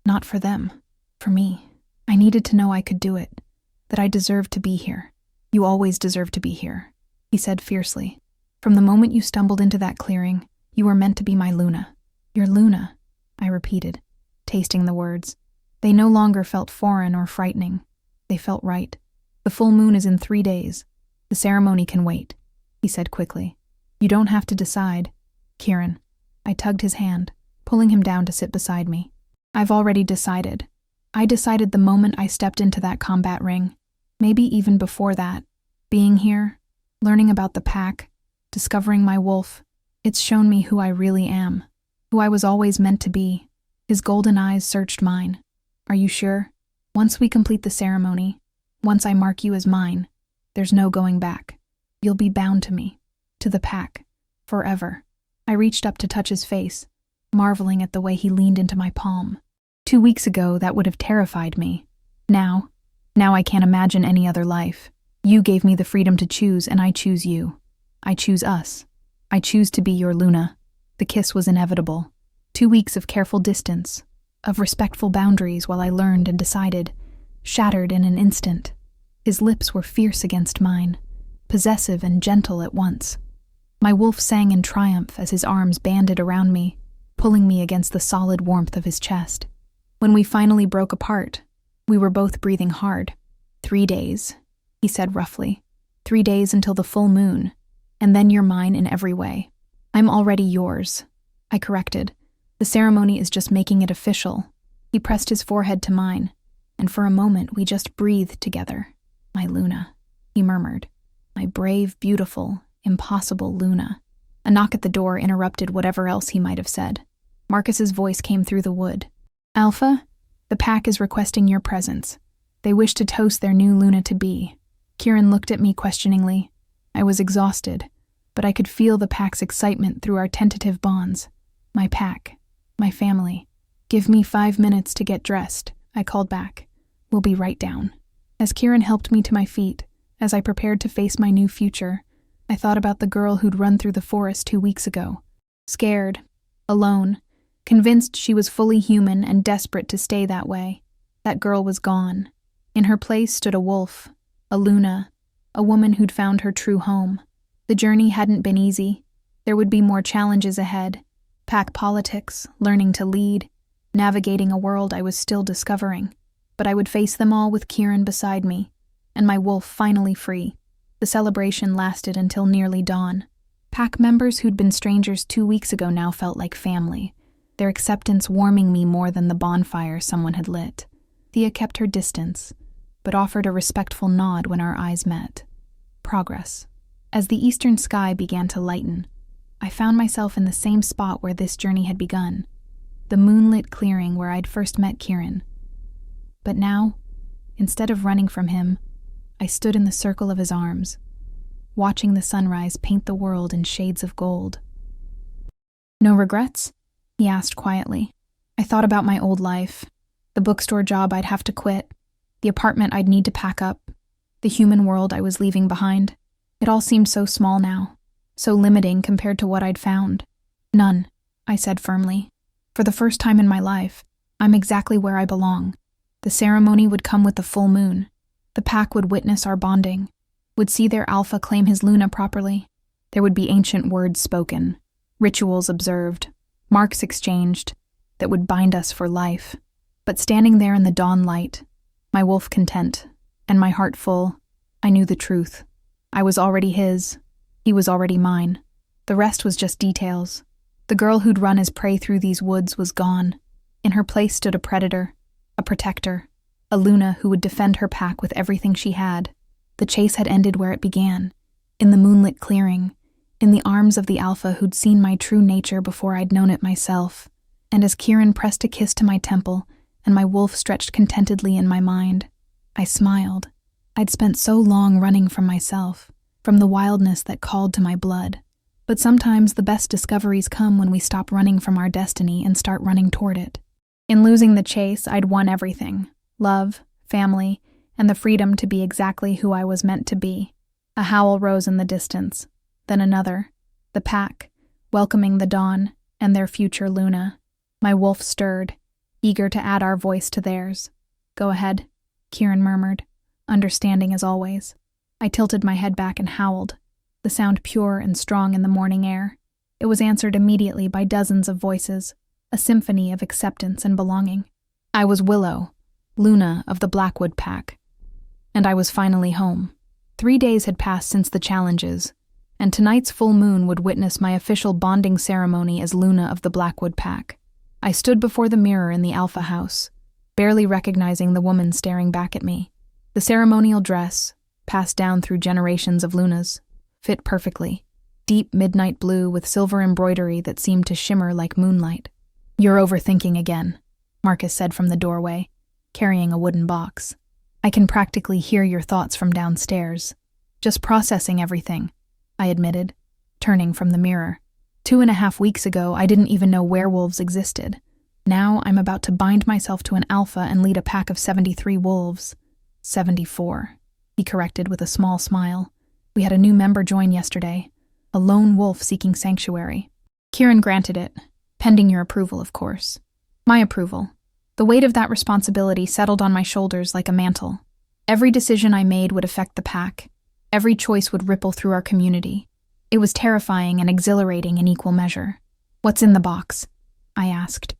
Not for them. For me. I needed to know I could do it. That I deserved to be here. You always deserve to be here," he said fiercely. "From the moment you stumbled into that clearing, you were meant to be my Luna." "Your Luna," I repeated, tasting the words. They no longer felt foreign or frightening. They felt right. "The full moon is in 3 days. The ceremony can wait," he said quickly. "You don't have to decide, Kieran." I tugged his hand, pulling him down to sit beside me. "I've already decided. I decided the moment I stepped into that combat ring. Maybe even before that. Being here, learning about the pack, discovering my wolf, it's shown me who I really am, who I was always meant to be." His golden eyes searched mine. "Are you sure? Once we complete the ceremony, once I mark you as mine, there's no going back. You'll be bound to me, to the pack, forever." I reached up to touch his face, marveling at the way he leaned into my palm. 2 weeks ago, that would have terrified me. Now I can't imagine any other life. You gave me the freedom to choose, and I choose you. I choose us. I choose to be your Luna. The kiss was inevitable. 2 weeks of careful distance, of respectful boundaries while I learned and decided, shattered in an instant. His lips were fierce against mine, possessive and gentle at once. My wolf sang in triumph as his arms banded around me, pulling me against the solid warmth of his chest. When we finally broke apart, we were both breathing hard. 3 days, he said roughly. 3 days until the full moon, and then you're mine in every way. I'm already yours, I corrected. The ceremony is just making it official. He pressed his forehead to mine, and for a moment we just breathed together. "My Luna," he murmured. "My brave, beautiful, impossible Luna." A knock at the door interrupted whatever else he might have said. Marcus's voice came through the wood. "Alpha, the pack is requesting your presence. They wish to toast their new Luna-to-be." Kieran looked at me questioningly. I was exhausted, but I could feel the pack's excitement through our tentative bonds. "My pack, my family. Give me 5 minutes to get dressed," I called back. "We'll be right down." As Kieran helped me to my feet, as I prepared to face my new future, I thought about the girl who'd run through the forest 2 weeks ago. Scared, alone, convinced she was fully human and desperate to stay that way. That girl was gone. In her place stood a wolf, a Luna, a woman who'd found her true home. The journey hadn't been easy. There would be more challenges ahead. Pack politics, learning to lead, navigating a world I was still discovering. But I would face them all with Kieran beside me, and my wolf finally free. The celebration lasted until nearly dawn. Pack members who'd been strangers 2 weeks ago now felt like family, their acceptance warming me more than the bonfire someone had lit. Thea kept her distance, but offered a respectful nod when our eyes met. Progress. As the eastern sky began to lighten, I found myself in the same spot where this journey had begun, the moonlit clearing where I'd first met Kieran. But now, instead of running from him, I stood in the circle of his arms, watching the sunrise paint the world in shades of gold. "No regrets?" he asked quietly. I thought about my old life, the bookstore job I'd have to quit, the apartment I'd need to pack up, the human world I was leaving behind. It all seemed so small now, so limiting compared to what I'd found. "None," I said firmly. "For the first time in my life, I'm exactly where I belong." The ceremony would come with the full moon. The pack would witness our bonding, would see their alpha claim his Luna properly. There would be ancient words spoken, rituals observed, marks exchanged that would bind us for life. But standing there in the dawn light, my wolf content, and my heart full, I knew the truth. I was already his. He was already mine. The rest was just details. The girl who'd run as prey through these woods was gone. In her place stood a predator, a protector, a Luna who would defend her pack with everything she had. The chase had ended where it began, in the moonlit clearing, in the arms of the alpha who'd seen my true nature before I'd known it myself. And as Kieran pressed a kiss to my temple and my wolf stretched contentedly in my mind, I smiled. I'd spent so long running from myself, from the wildness that called to my blood. But sometimes the best discoveries come when we stop running from our destiny and start running toward it. In losing the chase, I'd won everything: love, family, and the freedom to be exactly who I was meant to be. A howl rose in the distance, then another, the pack, welcoming the dawn and their future Luna. My wolf stirred, eager to add our voice to theirs. "Go ahead," Kieran murmured, understanding as always. I tilted my head back and howled, the sound pure and strong in the morning air. It was answered immediately by dozens of voices, a symphony of acceptance and belonging. I was Willow, Luna of the Blackwood Pack, and I was finally home. 3 days had passed since the challenges, and tonight's full moon would witness my official bonding ceremony as Luna of the Blackwood Pack. I stood before the mirror in the Alpha house, barely recognizing the woman staring back at me. The ceremonial dress, passed down through generations of Lunas, fit perfectly, deep midnight blue with silver embroidery that seemed to shimmer like moonlight. "You're overthinking again," Marcus said from the doorway, carrying a wooden box. "I can practically hear your thoughts from downstairs. Just processing everything," I admitted, turning from the mirror. 2.5 weeks ago, I didn't even know werewolves existed. Now I'm about to bind myself to an alpha and lead a pack of 73 wolves. 74, he corrected with a small smile. We had a new member join yesterday, a lone wolf seeking sanctuary. Kieran granted it, pending your approval, of course. My approval. The weight of that responsibility settled on my shoulders like a mantle. Every decision I made would affect the pack. Every choice would ripple through our community. It was terrifying and exhilarating in equal measure. "What's in the box?" I asked,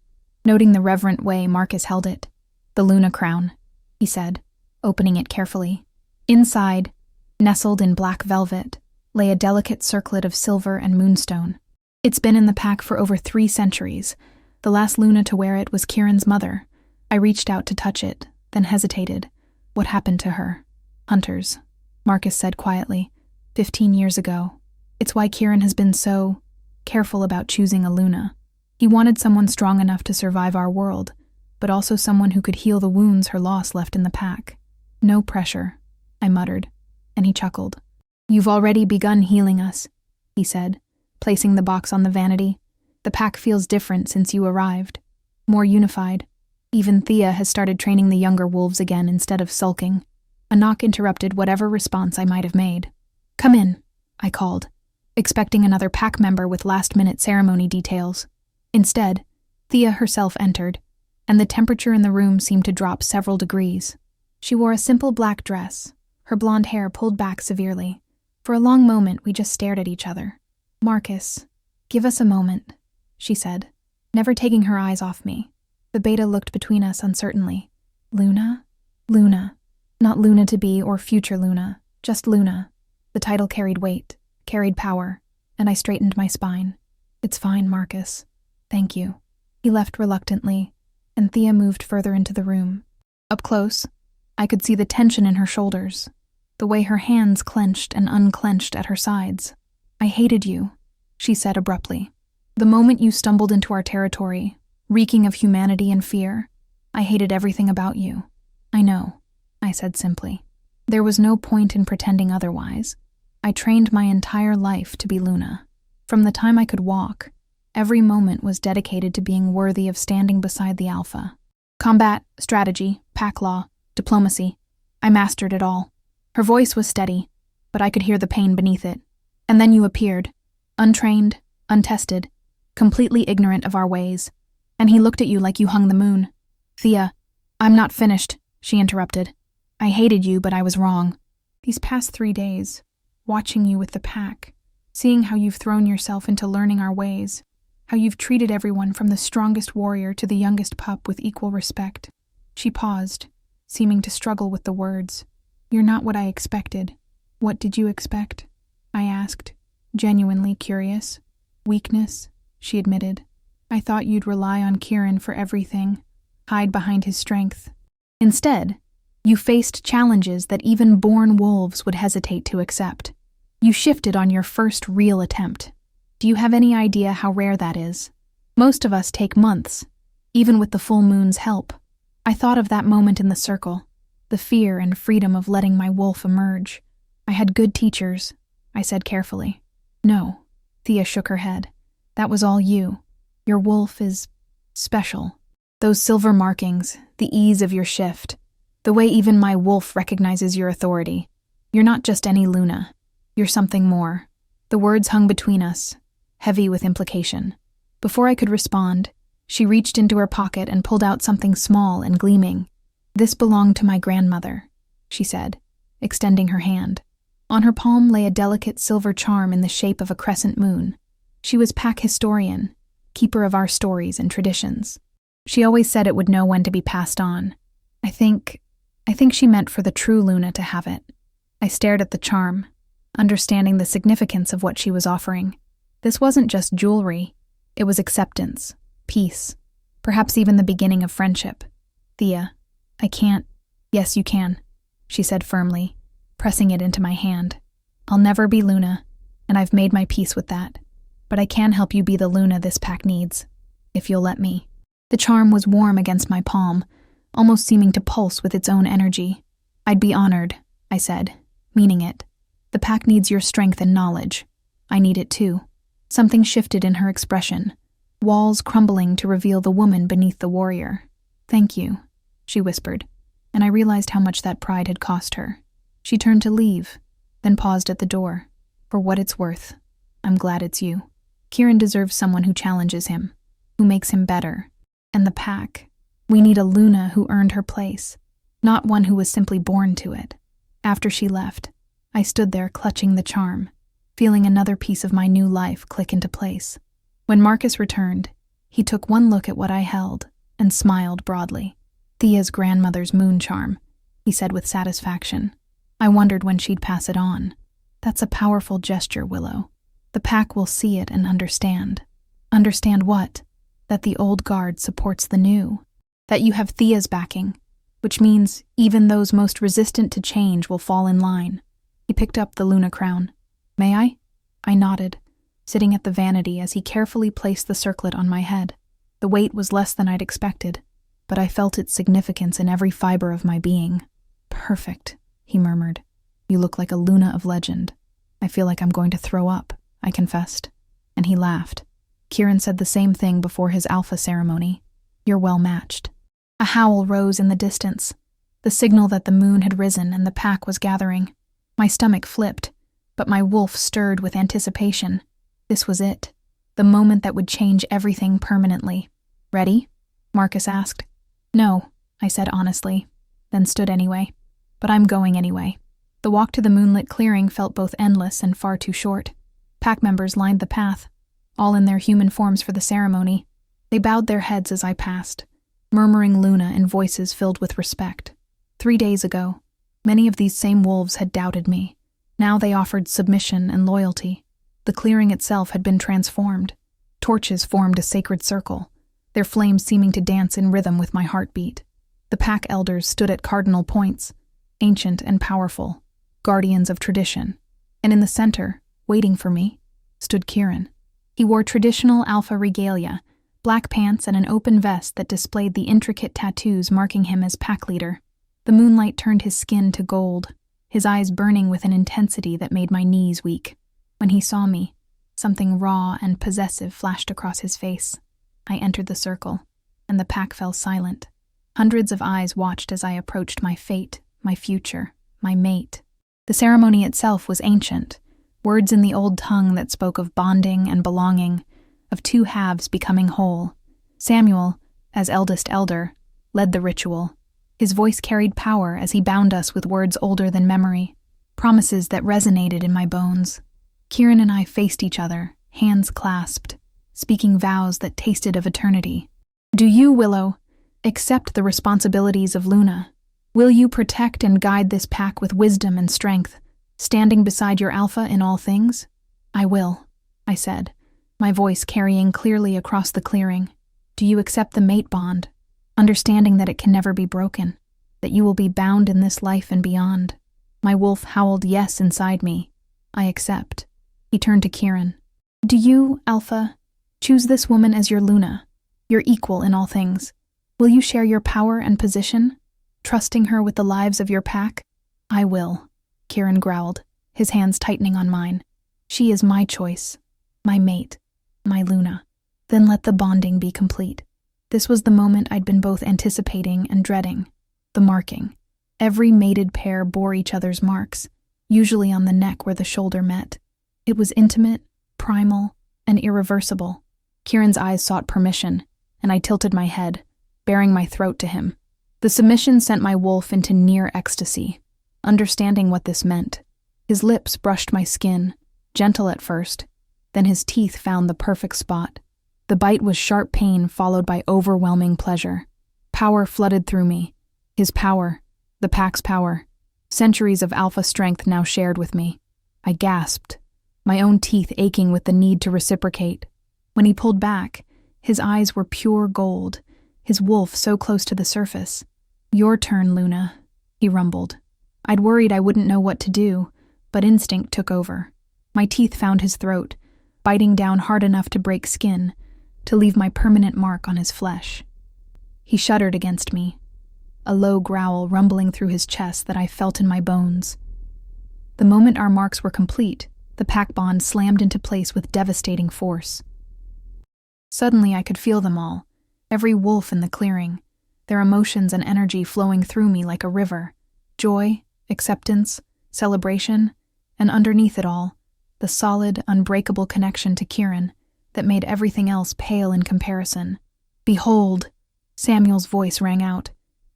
noting the reverent way Marcus held it. "The Luna crown," he said, opening it carefully. Inside, nestled in black velvet, lay a delicate circlet of silver and moonstone. It's been in the pack for over 3 centuries. The last Luna to wear it was Kieran's mother, I reached out to touch it, then hesitated. What happened to her? Hunters, Marcus said quietly. 15 years ago. It's why Kieran has been so careful about choosing a Luna. He wanted someone strong enough to survive our world, but also someone who could heal the wounds her loss left in the pack. No pressure, I muttered, and he chuckled. You've already begun healing us, he said, placing the box on the vanity. The pack feels different since you arrived. More unified. Even Thea has started training the younger wolves again instead of sulking. A knock interrupted whatever response I might have made. Come in, I called, expecting another pack member with last-minute ceremony details. Instead, Thea herself entered, and the temperature in the room seemed to drop several degrees. She wore a simple black dress, her blonde hair pulled back severely. For a long moment, we just stared at each other. Marcus, give us a moment, she said, never taking her eyes off me. The beta looked between us uncertainly. Luna? Luna. Not Luna to be or future Luna, just Luna. The title carried weight, carried power, and I straightened my spine. It's fine, Marcus. Thank you. He left reluctantly, and Thea moved further into the room. Up close, I could see the tension in her shoulders, the way her hands clenched and unclenched at her sides. I hated you, she said abruptly. The moment you stumbled into our territory, reeking of humanity and fear, I hated everything about you. I know, I said simply. There was no point in pretending otherwise. I trained my entire life to be Luna. From the time I could walk, every moment was dedicated to being worthy of standing beside the Alpha. Combat, strategy, pack law, diplomacy. I mastered it all. Her voice was steady, but I could hear the pain beneath it. And then you appeared, untrained, untested, completely ignorant of our ways. And he looked at you like you hung the moon. Thea, I'm not finished, she interrupted. I hated you, but I was wrong. These past 3 days, watching you with the pack, seeing how you've thrown yourself into learning our ways, how you've treated everyone from the strongest warrior to the youngest pup with equal respect. She paused, seeming to struggle with the words. You're not what I expected. What did you expect? I asked, genuinely curious. Weakness, she admitted. I thought you'd rely on Kieran for everything, hide behind his strength. Instead, you faced challenges that even born wolves would hesitate to accept. You shifted on your first real attempt. Do you have any idea how rare that is? Most of us take months, even with the full moon's help. I thought of that moment in the circle, the fear and freedom of letting my wolf emerge. I had good teachers, I said carefully. No, Thea shook her head. That was all you. Your wolf is special. Those silver markings, the ease of your shift, the way even my wolf recognizes your authority. You're not just any Luna. You're something more. The words hung between us, heavy with implication. Before I could respond, she reached into her pocket and pulled out something small and gleaming. This belonged to my grandmother, she said, extending her hand. On her palm lay a delicate silver charm in the shape of a crescent moon. She was pack historian, keeper of our stories and traditions. She always said it would know when to be passed on. I think she meant for the true Luna to have it. I stared at the charm, understanding the significance of what she was offering. This wasn't just jewelry. It was acceptance, peace, perhaps even the beginning of friendship. Thea, I can't. Yes, you can, she said firmly, pressing it into my hand. I'll never be Luna, and I've made my peace with that. But I can help you be the Luna this pack needs, if you'll let me. The charm was warm against my palm, almost seeming to pulse with its own energy. I'd be honored, I said, meaning it. The pack needs your strength and knowledge. I need it too. Something shifted in her expression, walls crumbling to reveal the woman beneath the warrior. Thank you, she whispered, and I realized how much that pride had cost her. She turned to leave, then paused at the door. For what it's worth, I'm glad it's you. Kieran deserves someone who challenges him, who makes him better. And the pack, we need a Luna who earned her place, not one who was simply born to it. After she left, I stood there clutching the charm, feeling another piece of my new life click into place. When Marcus returned, he took one look at what I held and smiled broadly. Thea's grandmother's moon charm, he said with satisfaction. I wondered when she'd pass it on. That's a powerful gesture, Willow. The pack will see it and understand. Understand what? That the old guard supports the new. that you have Thea's backing, which means even those most resistant to change will fall in line. He picked up the Luna crown. May I? I nodded, sitting at the vanity as he carefully placed the circlet on my head. The weight was less than I'd expected, but I felt its significance in every fiber of my being. Perfect, he murmured. You look like a Luna of legend. I feel like I'm going to throw up, I confessed. And he laughed. Kieran said the same thing before his alpha ceremony. You're well matched. A howl rose in the distance, the signal that the moon had risen and the pack was gathering. My stomach flipped, but my wolf stirred with anticipation. This was it, the moment that would change everything permanently. Ready? Marcus asked. No, I said honestly, then stood anyway. But I'm going anyway. The walk to the moonlit clearing felt both endless and far too short. Pack members lined the path, all in their human forms for the ceremony. They bowed their heads as I passed, murmuring Luna in voices filled with respect. 3 days ago, many of these same wolves had doubted me. Now they offered submission and loyalty. The clearing itself had been transformed. Torches formed a sacred circle, their flames seeming to dance in rhythm with my heartbeat. The pack elders stood at cardinal points, ancient and powerful, guardians of tradition. And in the center, waiting for me, stood Kieran. He wore traditional alpha regalia, black pants and an open vest that displayed the intricate tattoos marking him as pack leader. The moonlight turned his skin to gold, his eyes burning with an intensity that made my knees weak. When he saw me, something raw and possessive flashed across his face. I entered the circle, and the pack fell silent. Hundreds of eyes watched as I approached my fate, my future, my mate. The ceremony itself was ancient, words in the old tongue that spoke of bonding and belonging, of two halves becoming whole. Samuel, as eldest elder, led the ritual. His voice carried power as he bound us with words older than memory, promises that resonated in my bones. Kieran and I faced each other, hands clasped, speaking vows that tasted of eternity. Do you, Willow, accept the responsibilities of Luna? Will you protect and guide this pack with wisdom and strength, standing beside your alpha in all things? I will, I said, my voice carrying clearly across the clearing. Do you accept the mate bond, understanding that it can never be broken, that you will be bound in this life and beyond? My wolf howled yes inside me. I accept. He turned to Kieran. Do you, Alpha, choose this woman as your Luna, your equal in all things? Will you share your power and position, trusting her with the lives of your pack? I will, Kieran growled, his hands tightening on mine. She is my choice, my mate, my Luna. Then let the bonding be complete. This was the moment I'd been both anticipating and dreading. The marking. Every mated pair bore each other's marks, usually on the neck where the shoulder met. It was intimate, primal, and irreversible. Kieran's eyes sought permission, and I tilted my head, baring my throat to him. The submission sent my wolf into near ecstasy, understanding what this meant. His lips brushed my skin, gentle at first, then his teeth found the perfect spot. The bite was sharp pain followed by overwhelming pleasure. Power flooded through me. His power, the pack's power, centuries of alpha strength now shared with me. I gasped, my own teeth aching with the need to reciprocate. When he pulled back, his eyes were pure gold, his wolf so close to the surface. Your turn, Luna, he rumbled. I'd worried I wouldn't know what to do, but instinct took over. My teeth found his throat, biting down hard enough to break skin, to leave my permanent mark on his flesh. He shuddered against me, a low growl rumbling through his chest that I felt in my bones. The moment our marks were complete, the pack bond slammed into place with devastating force. Suddenly I could feel them all, every wolf in the clearing, their emotions and energy flowing through me like a river. Joy, acceptance, celebration, and underneath it all, the solid, unbreakable connection to Kieran that made everything else pale in comparison. Behold, Samuel's voice rang out,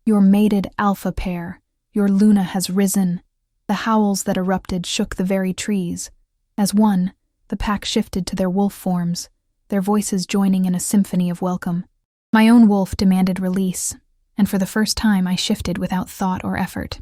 your mated alpha pair, your Luna has risen. The howls that erupted shook the very trees. As one, the pack shifted to their wolf forms, their voices joining in a symphony of welcome. My own wolf demanded release, and for the first time I shifted without thought or effort.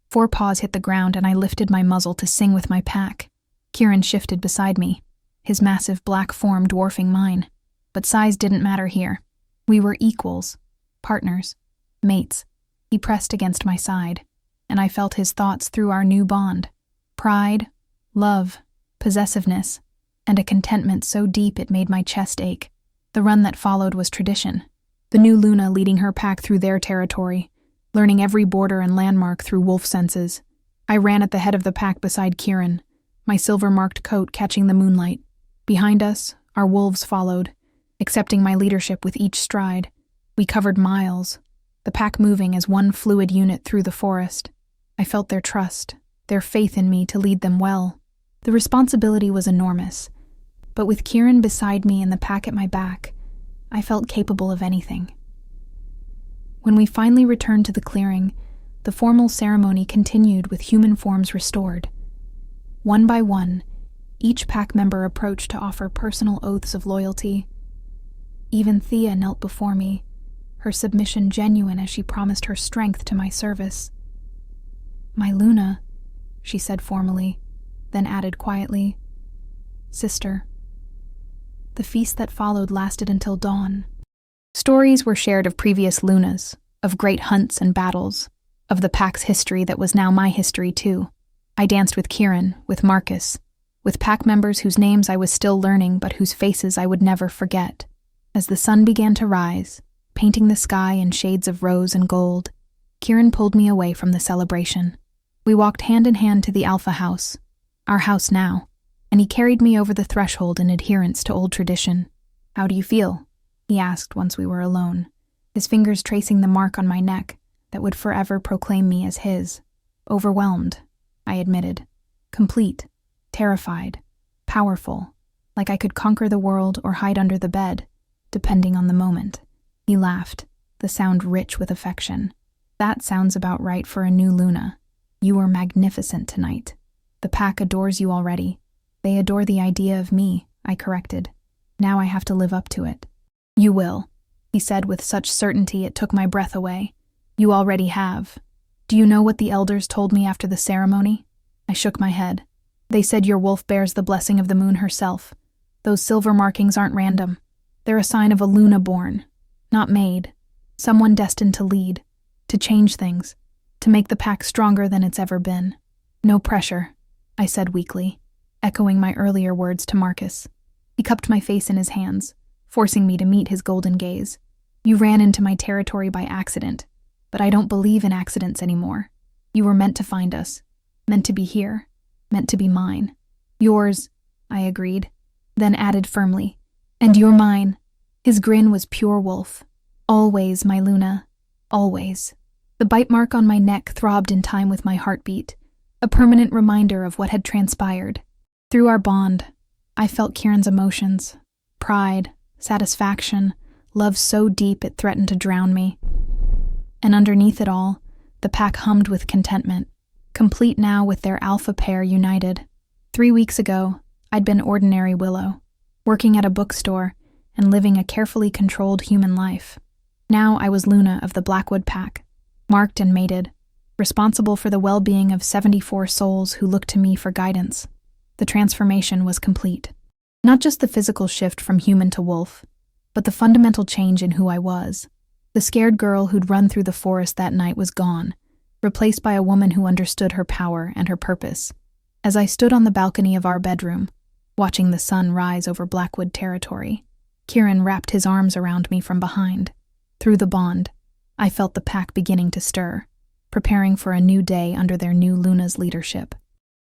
4 paws hit the ground and I lifted my muzzle to sing with my pack. Kieran shifted beside me, his massive black form dwarfing mine. But size didn't matter here. We were equals, partners. Mates. He pressed against my side, and I felt his thoughts through our new bond. Pride, love, possessiveness, and a contentment so deep it made my chest ache. The run that followed was tradition. The new Luna leading her pack through their territory, learning every border and landmark through wolf senses. I ran at the head of the pack beside Kieran, my silver-marked coat catching the moonlight. Behind us, our wolves followed, accepting my leadership with each stride. We covered miles, the pack moving as one fluid unit through the forest. I felt their trust, their faith in me to lead them well. The responsibility was enormous, but with Kieran beside me and the pack at my back, I felt capable of anything. When we finally returned to the clearing, the formal ceremony continued with human forms restored. One by one, each pack member approached to offer personal oaths of loyalty. Even Thea knelt before me, her submission genuine as she promised her strength to my service. "My Luna," she said formally, then added quietly, "Sister." The feast that followed lasted until dawn. Stories were shared of previous Lunas, of great hunts and battles, of the pack's history that was now my history too. I danced with Kieran, with Marcus, with pack members whose names I was still learning but whose faces I would never forget. As the sun began to rise, painting the sky in shades of rose and gold, Kieran pulled me away from the celebration. We walked hand in hand to the Alpha House, our house now, and he carried me over the threshold in adherence to old tradition. "How do you feel?" he asked once we were alone, his fingers tracing the mark on my neck that would forever proclaim me as his. "Overwhelmed," I admitted. "Complete, terrified, powerful, like I could conquer the world or hide under the bed, depending on the moment." He laughed, the sound rich with affection. "That sounds about right for a new Luna. You were magnificent tonight. The pack adores you already. They adore the idea of me," I corrected. "Now I have to live up to it." "You will," he said with such certainty it took my breath away. "You already have. Do you know what the elders told me after the ceremony?" I shook my head. "They said your wolf bears the blessing of the moon herself. Those silver markings aren't random. They're a sign of a Luna born, not made. Someone destined to lead, to change things, to make the pack stronger than it's ever been." "No pressure," I said weakly, echoing my earlier words to Marcus. He cupped my face in his hands, forcing me to meet his golden gaze. "You ran into my territory by accident, but I don't believe in accidents anymore. You were meant to find us, meant to be here, meant to be mine." "Yours," I agreed, then added firmly, "and you're mine." His grin was pure wolf. "Always, my Luna, always." The bite mark on my neck throbbed in time with my heartbeat, a permanent reminder of what had transpired. Through our bond, I felt Kieran's emotions, pride, satisfaction, love so deep it threatened to drown me. And underneath it all, the pack hummed with contentment, complete now with their alpha pair united. 3 weeks ago, I'd been ordinary Willow, working at a bookstore and living a carefully controlled human life. Now I was Luna of the Blackwood pack, marked and mated, responsible for the well-being of 74 souls who looked to me for guidance. The transformation was complete. Not just the physical shift from human to wolf, but the fundamental change in who I was. The scared girl who'd run through the forest that night was gone, replaced by a woman who understood her power and her purpose. As I stood on the balcony of our bedroom, watching the sun rise over Blackwood territory, Kieran wrapped his arms around me from behind. Through the bond, I felt the pack beginning to stir, preparing for a new day under their new Luna's leadership.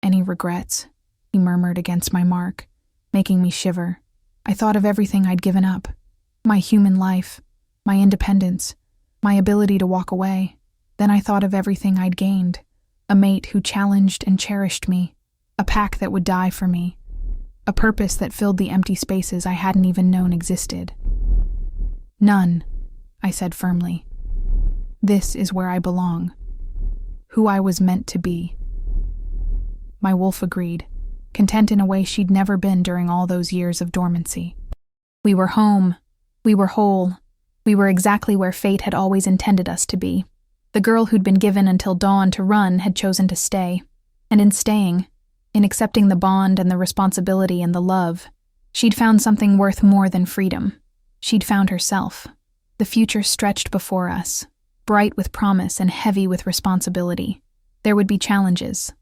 "Any regrets?" he murmured against my mark, making me shiver. I thought of everything I'd given up. My human life, my independence, my ability to walk away. Then I thought of everything I'd gained. A mate who challenged and cherished me. A pack that would die for me. A purpose that filled the empty spaces I hadn't even known existed. "None," I said firmly. "This is where I belong. Who I was meant to be." My wolf agreed, content in a way she'd never been during all those years of dormancy. We were home. We were whole. We were exactly where fate had always intended us to be. The girl who'd been given until dawn to run had chosen to stay. And in staying, in accepting the bond and the responsibility and the love, she'd found something worth more than freedom. She'd found herself. The future stretched before us, bright with promise and heavy with responsibility. There would be challenges,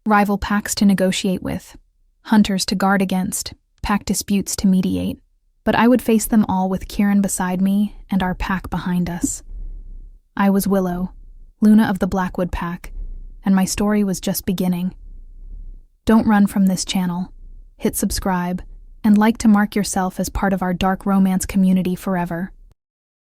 rival packs to negotiate with, hunters to guard against, pack disputes to mediate. But I would face them all with Kieran beside me and our pack behind us. I was Willow, Luna of the Blackwood Pack, and my story was just beginning. Don't run from this channel. Hit subscribe, and like to mark yourself as part of our dark romance community forever.